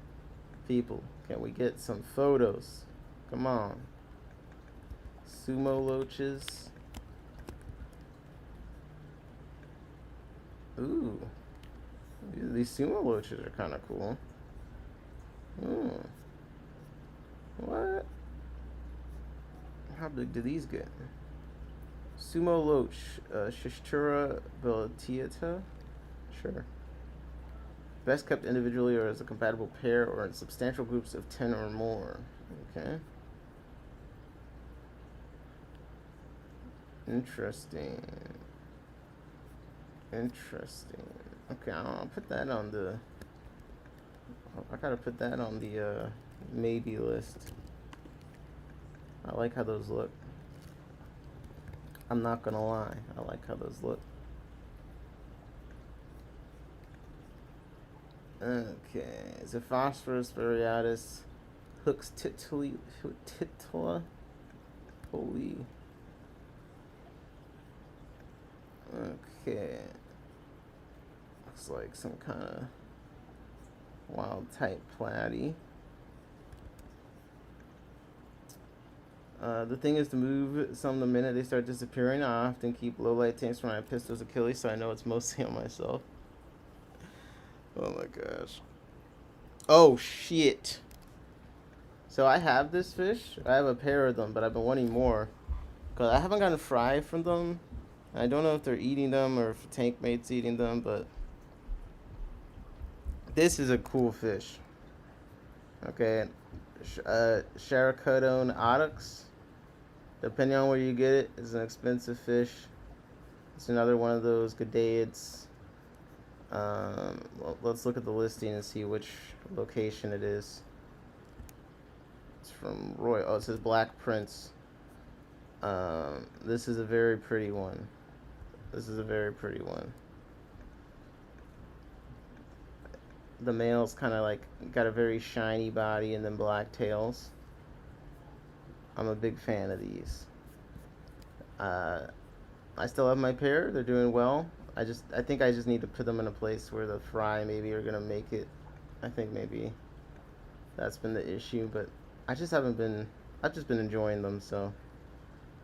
people, can we get some photos? Come on. Sumo loaches. Ooh. These sumo loaches are kind of cool. What? How big do these get? Sumo loach. Shishtura bellatiata? Sure. Best kept individually or as a compatible pair or in substantial groups of 10 or more. Okay. Interesting. Interesting. Okay, I'll put that on the... I gotta put that on the maybe list. I like how those look. I'm not gonna lie. I like how those look. Okay. Is it Phosphorus variatus? Hooks titula? Holy. Okay. Looks like some kind of wild type platy. The thing is to move some the minute they start disappearing. I often keep low light tanks for my pistols Achilles, so I know it's mostly on myself. Oh my gosh. Oh shit. So I have this fish. I have a pair of them, but I've been wanting more. Because I haven't gotten fry from them. I don't know if they're eating them or if tank mate's eating them, but this is a cool fish. Okay. Characodone oryx. Depending on where you get it, it's an expensive fish. It's another one of those gadaids. Well, let's look at the listing and see which location it is. It's from Roy. Oh, it says Black Prince. This is a very pretty one. This is a very pretty one. The male's kind of like got a very shiny body and then black tails. I'm a big fan of these. I still have my pair. They're doing well. I think I just need to put them in a place where the fry maybe are gonna make it. I think maybe that's been the issue, but I just haven't been. I've just been enjoying them, so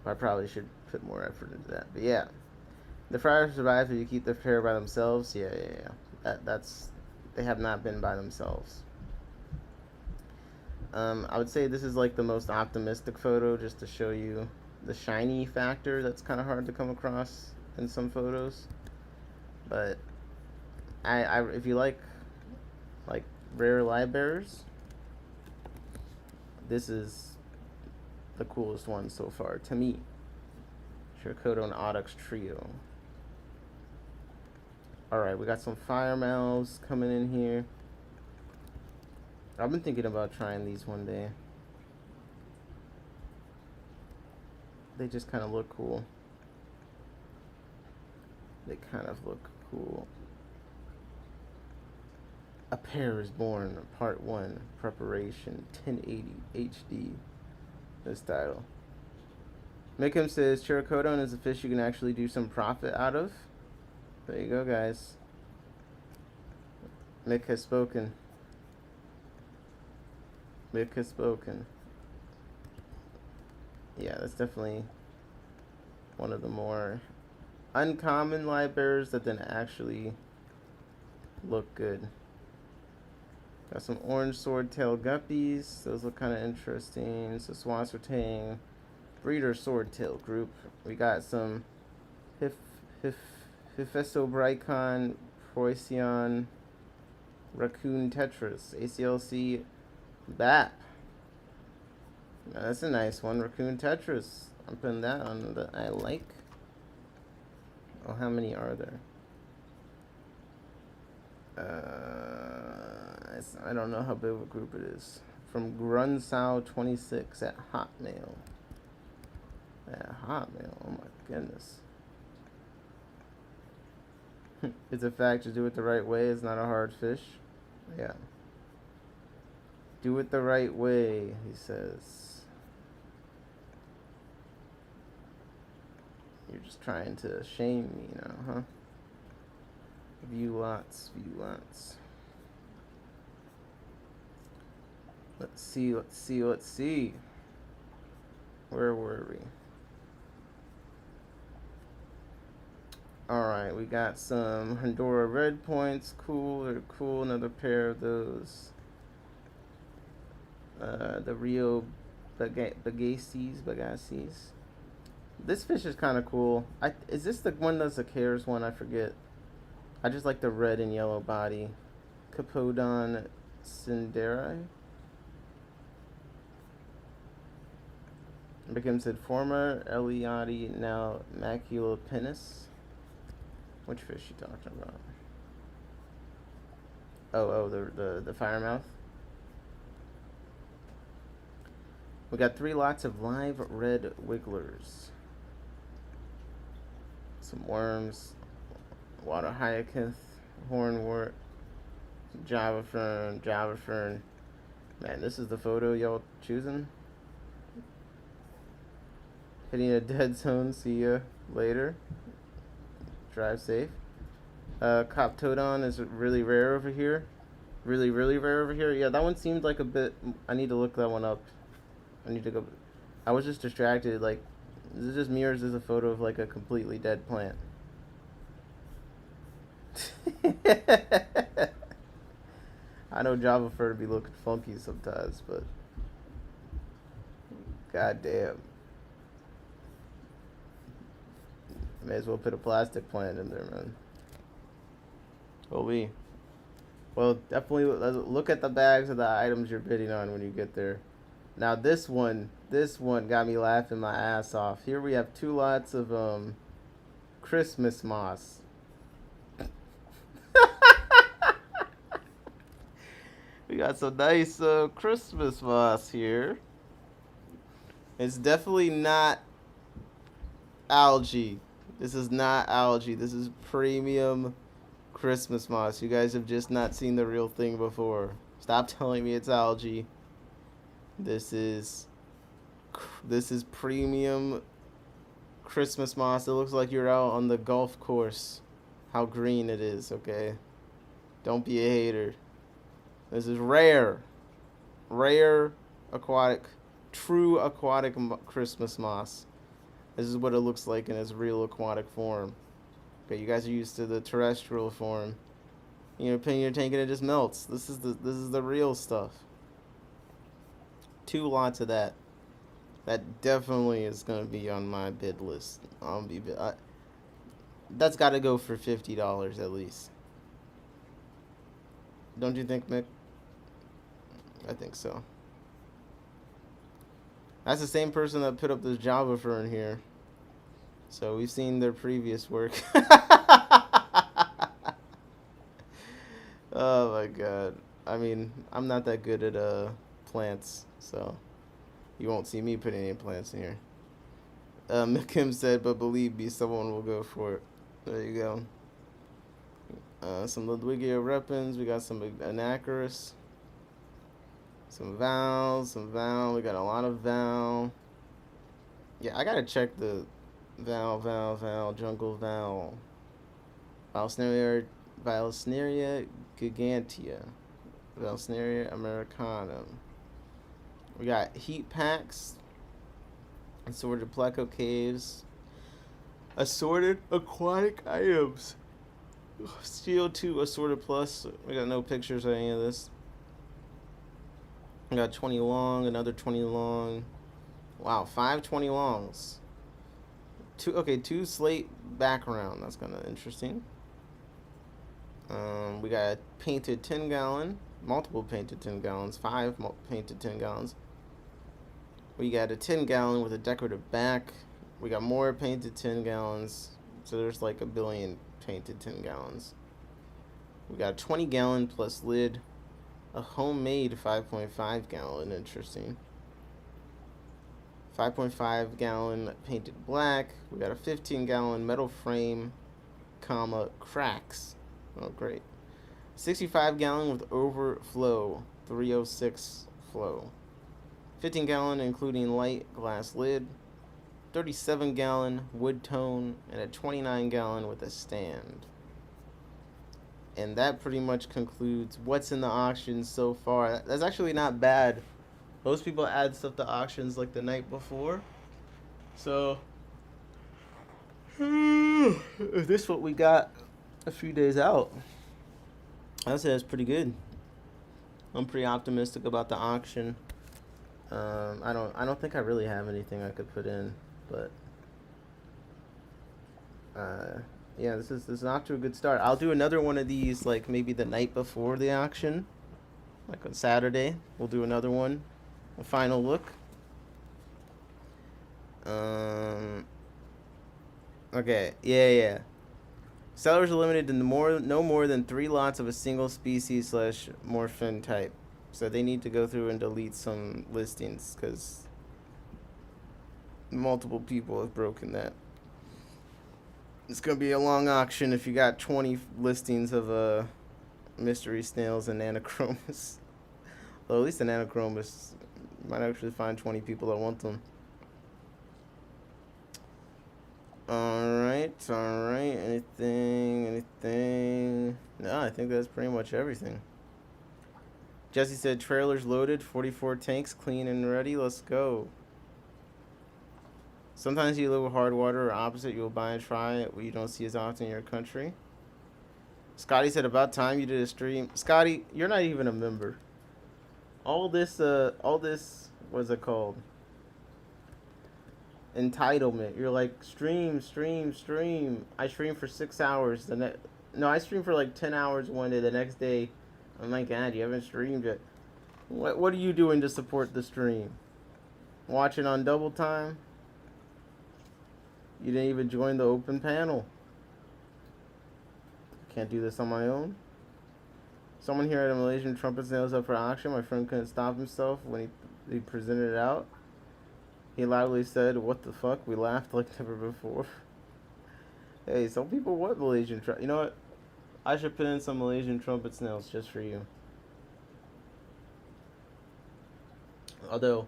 I probably should put more effort into that. But yeah, the fry survive if you keep the pair by themselves. Yeah. That's they have not been by themselves. I would say this is like the most optimistic photo just to show you the shiny factor that's kind of hard to come across in some photos. But I if you like rare live bearers, this is the coolest one so far to me. Characodone Odyx Trio. Alright, we got some fire mouths coming in here. I've been thinking about trying these one day. They just kind of look cool. They kind of look cool. A Pair is Born, Part 1, Preparation, 1080 HD. This title. Mickham says, Characodone is a fish you can actually do some profit out of. There you go, guys. Mick has spoken. Mick has spoken. Yeah, that's definitely one of the more uncommon live bearers that then actually look good. Got some orange swordtail guppies. Those look kind of interesting. So Swassertang breeder swordtail group. We got some Hif Hif Hephaestobricon Procyon raccoon tetras. ACLC BAP. Now, that's a nice one. Raccoon tetras. I'm putting that on the I like. Oh, how many are there? I don't know how big of a group it is. From Grunsau26 at Hotmail. At Hotmail, oh my goodness. It's a fact to do it the right way. It's not a hard fish. Yeah. Do it the right way, he says. You're just trying to shame me now, huh? View lots, view lots. Let's see, let's see, let's see. Where were we? Alright, we got some Honduras red points. Cool, they're cool. Another pair of those. The Rio Bagaces. This fish is kind of cool. Is this the one that's a Cares one? I forget. I just like the red and yellow body. Capodon Cinderae. Became said former Eliade, now Macula Penis. Which fish you talking about? Oh, the firemouth. We got 3 lots of live red wigglers. Some worms, water hyacinth, hornwort, java fern. Man, this is the photo y'all choosing. Hitting a dead zone. See ya later. Drive safe. Coptodon is really rare over here. Really rare over here. Yeah, that one seemed like a bit. I need to look that one up. I need to go. I was just distracted. Like, this just mirrors as a photo of like a completely dead plant. I know Java fur to be looking funky sometimes, but goddamn. May as well put a plastic plant in there, man. Well, definitely look at the bags of the items you're bidding on when you get there. Now this one got me laughing my ass off. Here we have 2 lots of Christmas moss. We got some nice Christmas moss here. It's definitely not algae. This is not algae. This is premium Christmas moss. You guys have just not seen the real thing before. Stop telling me it's algae. This is premium Christmas moss. It looks like you're out on the golf course. How green it is, okay? Don't be a hater. This is rare aquatic, true aquatic Christmas moss. This is what it looks like in its real aquatic form. Okay, you guys are used to the terrestrial form. You know, put in your tank and it just melts. This is the real stuff. 2 lots of that. That definitely is gonna be on my bid list. That's got to go for $50 at least. Don't you think, Mick? I think so. That's the same person that put up this Java fern here. So we've seen their previous work. Oh my god. I mean, I'm not that good at plants, so you won't see me putting any plants in here. Kim said, but believe me, someone will go for it. There you go. Some Ludwigia repens. We got some Anacharis. Some Val. We got a lot of Val. Yeah, I gotta check the Val, Jungle Val. Valsneria gigantea. Valsneria americanum. We got heat packs. Assorted pleco caves. Assorted aquatic items. Steel 2 assorted plus. We got no pictures of any of this. I got 20 long, another 20 long. Wow, 520 longs. Two slate background. That's kind of interesting. We got a painted 10 gallon, multiple painted 10 gallons, painted 10 gallons. We got a 10 gallon with a decorative back. We got more painted 10 gallons. So there's like a billion painted 10 gallons. We got a 20 gallon plus lid. A homemade 5.5 gallon. Interesting. 5.5 gallon painted black. We got a 15 gallon metal frame, cracks. Oh, great. 65 gallon with overflow, 306 flow. 15 gallon including light glass lid. 37 gallon wood tone, and a 29 gallon with a stand. And that pretty much concludes what's in the auction so far. That's actually not bad. Most people add stuff to auctions like the night before. So, if this is what we got a few days out, I'd say that's pretty good. I'm pretty optimistic about the auction. I don't think I really have anything I could put in, but yeah, this is off to a good start. I'll do another one of these like maybe the night before the auction, like on Saturday. We'll do another one, a final look. Okay, yeah. Sellers are limited to no more than 3 lots of a single species / morphin type. So they need to go through and delete some listings because multiple people have broken that. It's going to be a long auction if you got 20 listings of mystery snails and anachromas. Well, at least the anachromas, you might actually find 20 people that want them. Alright. Anything? No, I think that's pretty much everything. Jesse said, trailers loaded, 44 tanks, clean and ready. Let's go. Sometimes you live with hard water, or opposite, you'll buy and try it what you don't see as often in your country. Scotty said, about time you did a stream. Scotty, you're not even a member. All this, what's it called? Entitlement. You're like, stream. I stream for 6 hours. I stream for like 10 hours one day. The next day, oh my god, you haven't streamed yet. What are you doing to support the stream? Watching on double time? You didn't even join the open panel. Can't do this on my own. Someone here at a Malaysian trumpet snails up for auction. My friend couldn't stop himself when he presented it out. He loudly said, "What the fuck?" We laughed like never before. Hey, some people want Malaysian trumpet. You know what? I should put in some Malaysian trumpet snails just for you. Although,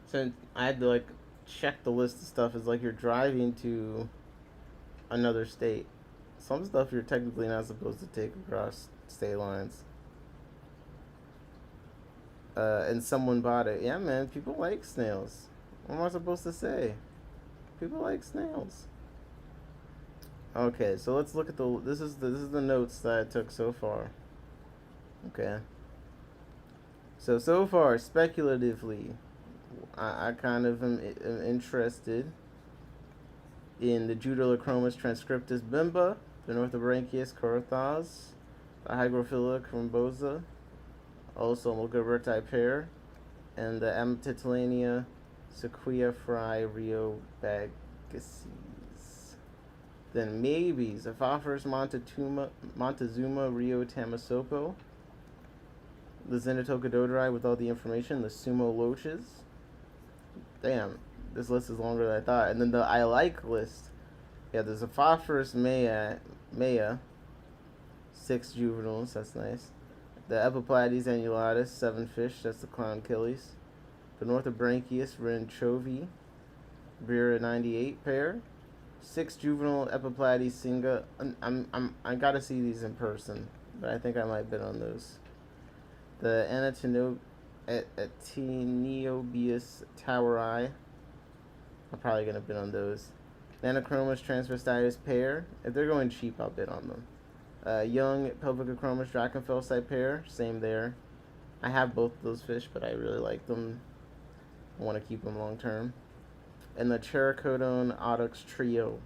since I had to check the list of stuff, it's like you're driving to another state. Some stuff you're technically not supposed to take across state lines. And someone bought it. Yeah, man, people like snails. What am I supposed to say? People like snails. Okay, so let's look at this is the notes that I took so far. Okay. So far, speculatively, I kind of am interested in the Judolachromis transcriptus bimba, the Northobranchius corythos, the Hygrophila crumbosa, also Mulgaberti pair, and the Amtitillania sequia fry Rio Bagaces. Then maybe Zophophorus Montezuma Rio Tamasopo, the Zenitocadodri with all the information, the Sumo Loaches. Damn, this list is longer than I thought. And then the I like list. Yeah, the Zophophorus Maya, 6 juveniles, that's nice. The Epiploides annulatus, 7 fish, that's the clown Achilles. The Northobranchius Renchovi, Bira 98 pair. 6 juvenile Epiploides singa. I gotta see these in person, but I think I might bid on those. The Anatiniobius toweri. I'm probably gonna bid on those. Anachromis transvestitis pair. If they're going cheap, I'll bid on them. Young Pelvicochromis Drachenfelsite pair. Same there. I have both of those fish, but I really like them. I want to keep them long term. And the Chericodon Oryx Trio.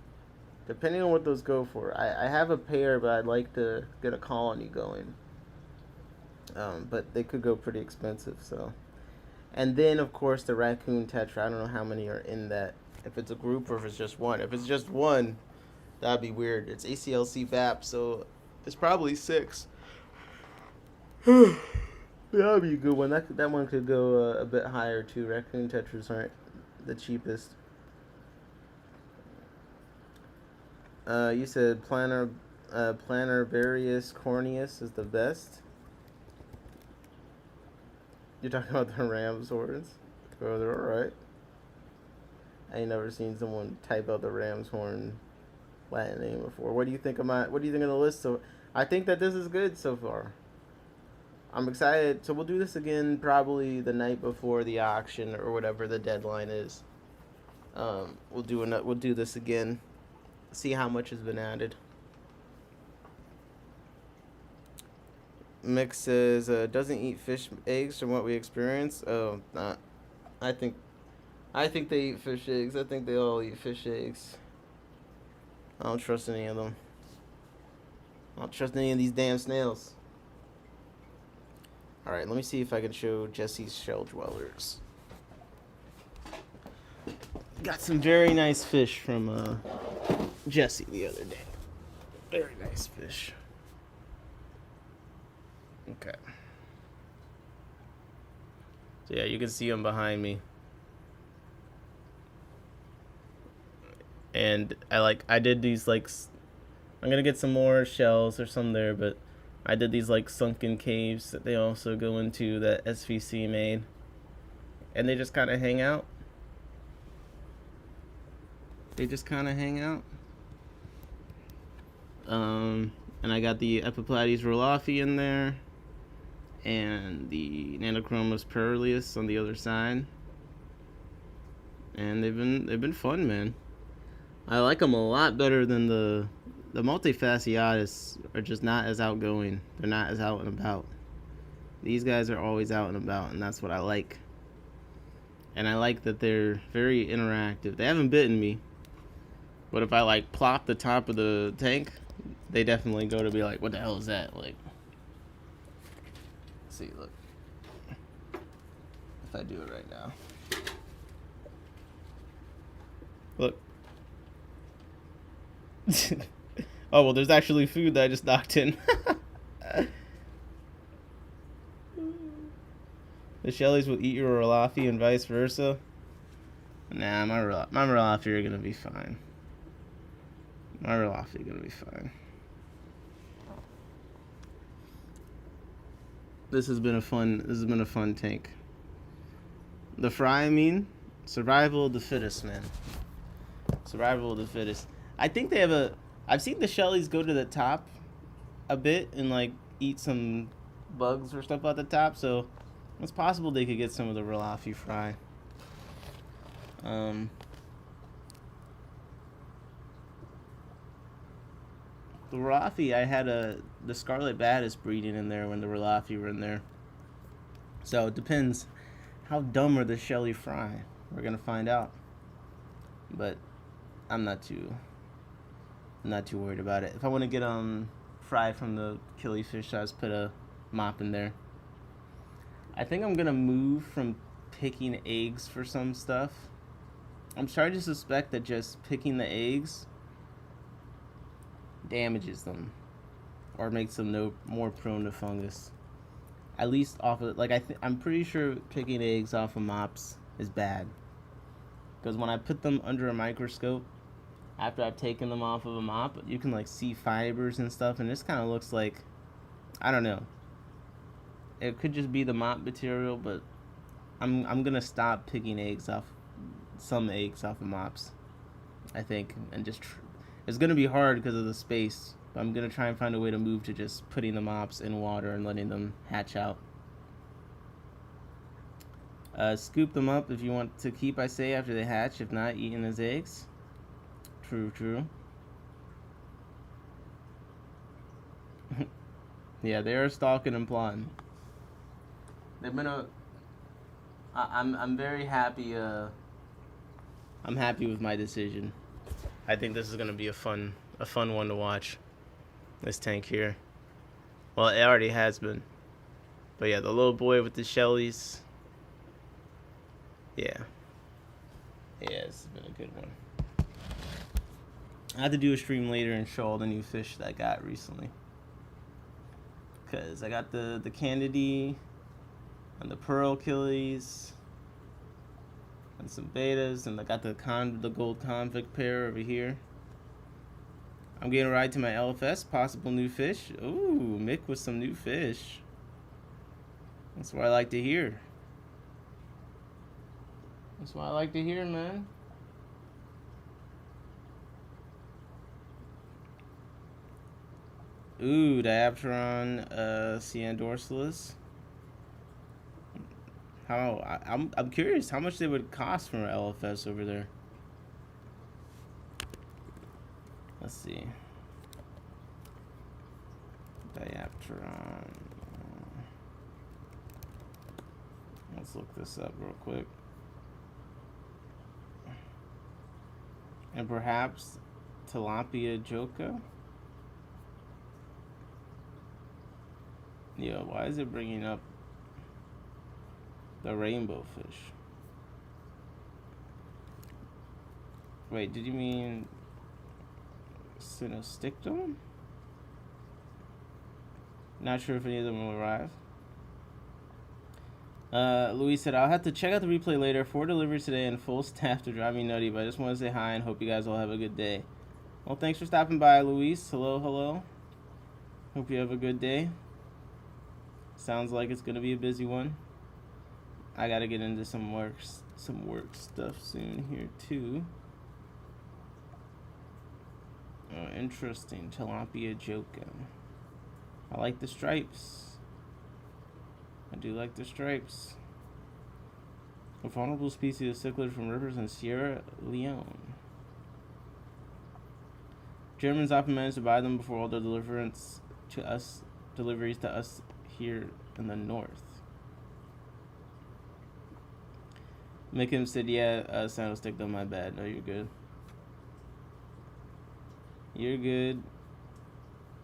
Depending on what those go for. I have a pair, but I'd like to get a colony going. But they could go pretty expensive, so. And then, of course, the Raccoon Tetra. I don't know how many are in that. If it's a group or if it's just one. If it's just one, that'd be weird. It's ACLC VAP, so it's probably 6. That'd be a good one. That one could go a bit higher, too. Raccoon Tetras aren't the cheapest. You said Planarbarius corneus is the best. You're talking about the Ram's horns? Oh, they're alright. I ain't never seen someone type out the Ram's horn Latin name before. What do you think of what do you think of the list? So I think that this is good so far. I'm excited. So we'll do this again probably the night before the auction or whatever the deadline is. We'll do this again. See how much has been added. Mick says doesn't eat fish eggs from what we experience. Oh, not. I think they eat fish eggs. I think they all eat fish eggs. I don't trust any of them. I don't trust any of these damn snails. Alright, let me see if I can show Jesse's shell dwellers. Got some very nice fish from Jesse the other day. Very nice fish. Okay. So yeah, you can see them behind me. And I did these I'm gonna get some more shells or some there, but I did these sunken caves that they also go into that SVC made. And they just kind of hang out. And I got the Epiplates rolofi in there. And the Nanochromis pearleus on the other side. And they've been fun, man. I like them a lot better than the multifasciatus are just not as outgoing. They're not as out and about. These guys are always out and about, and that's what I like. And I like that they're very interactive. They haven't bitten me, but if I plop the top of the tank, they definitely go to be like, what the hell is that? Let's see, look. If I do it right now. Look. Oh, well, there's actually food that I just knocked in. The Shelleys will eat your Rolofi and vice versa. Nah, my Rolofi are gonna be fine. This has been a fun tank. The fry, survival of the fittest, man. Survival of the fittest. I think they have I've seen the Shelleys go to the top a bit and eat some bugs or stuff at the top, so it's possible they could get some of the Rolofi fry. The Rolofi, I had the Scarlet Baddest breeding in there when the Rolofi were in there. So it depends. How dumb are the Shelley fry? We're gonna find out. But I'm not too worried about it. If I want to get fry from the killifish, I just put a mop in there. I think I'm gonna move from picking eggs for some stuff. I'm starting to suspect that just picking the eggs damages them or makes them no more prone to fungus. At least off of I'm pretty sure picking eggs off of mops is bad, because when I put them under a microscope after I've taken them off of a mop, you can see fibers and stuff, and this kind of looks like, I don't know, it could just be the mop material, but I'm gonna stop picking some eggs off of mops, I think, and just it's gonna be hard because of the space, but I'm gonna try and find a way to move to just putting the mops in water and letting them hatch out. Scoop them up if you want to keep, I say, after they hatch. If not, eating as eggs. True. Yeah, they are stalking and plotting. They've been I'm very happy. I'm happy with my decision. I think this is gonna be a fun one to watch. This tank here. Well, it already has been. But yeah, the little boy with the Shellys. Yeah. Yeah, this has been a good one. I have to do a stream later and show all the new fish that I got recently. Because I got the Candidy and the Pearl Achilles and some betas, and I got the gold convict pair over here. I'm getting a ride to my LFS, possible new fish. Ooh, Mick with some new fish. That's what I like to hear. That's what I like to hear, man. Ooh, Diapteron, Cyan Dorsalis. I'm curious how much they would cost from LFS over there. Let's see. Diapteron. Let's look this up real quick. And perhaps Tilapia Joka. Yo, why is it bringing up the rainbow fish? Wait, did you mean Sinostictum? Not sure if any of them will arrive. Louis said, I'll have to check out the replay later. 4 deliveries today and full staff to drive me nutty, but I just want to say hi and hope you guys all have a good day. Well, thanks for stopping by, Luis. Hello, hello. Hope you have a good day. Sounds like it's gonna be a busy one. I gotta get into some work stuff soon here too. Oh, interesting. Tilapia Joka. I like the stripes. I do like the stripes. A vulnerable species of cichlid from rivers in Sierra Leone. Germans often manage to buy them before all the deliveries to us here in the north. Mikim said, yeah, sound stick though, my bad. No, you're good. You're good.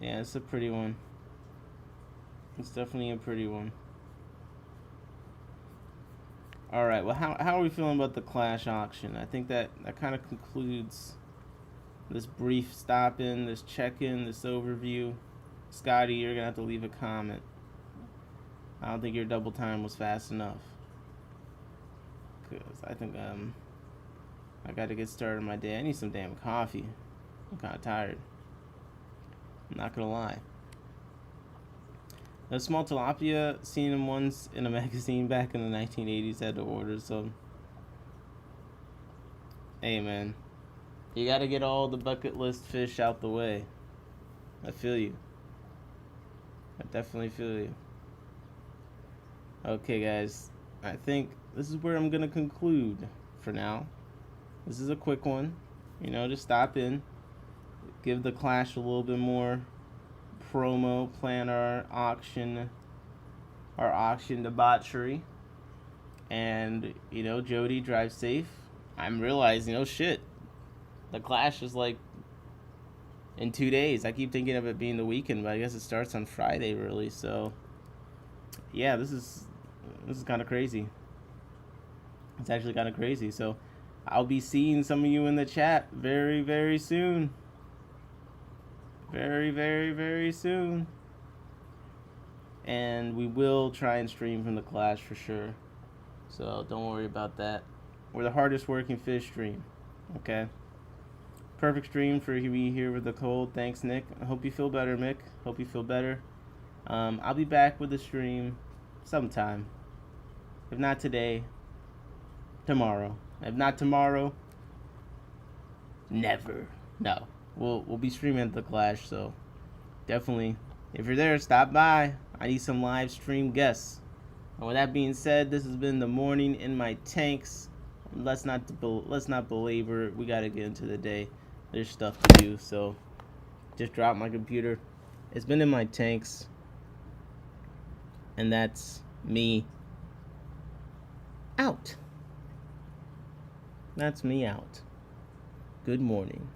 Yeah, it's a pretty one. It's definitely a pretty one. Alright, well, how are we feeling about the Clash auction? I think that kind of concludes this brief stop-in, this check-in, this overview. Scotty, you're going to have to leave a comment. I don't think your double time was fast enough. Because I think I got to get started on my day. I need some damn coffee. I'm kind of tired. I'm not going to lie. A small tilapia, seen him once in a magazine back in the 1980s, had to order some. Hey, man. You got to get all the bucket list fish out the way. I feel you. I definitely feel you. Okay, guys. I think this is where I'm going to conclude for now. This is a quick one. You know, just stop in. Give the Clash a little bit more promo. Plan our auction debauchery. And, you know, Jody, drive safe. I'm realizing, oh shit. The Clash is like in 2 days. I keep thinking of it being the weekend, but I guess it starts on Friday, really. So, yeah, this is kind of crazy. It's actually kind of crazy. So, I'll be seeing some of you in the chat very, very soon. Very, very, very soon. And we will try and stream from the Clash for sure. So, don't worry about that. We're the hardest working fish stream. Okay? Perfect stream for me here with the cold. Thanks, Nick. I hope you feel better, Mick. Hope you feel better. I'll be back with the stream sometime. If not today, tomorrow. If not tomorrow, never. No. We'll be streaming at the Clash, so definitely, if you're there, stop by. I need some live stream guests. And with that being said, this has been the morning in my tanks. Let's not belabor it. We gotta get into the day. There's stuff to do, so just dropped my computer. It's been in my tanks, and that's me out. That's me out. Good morning.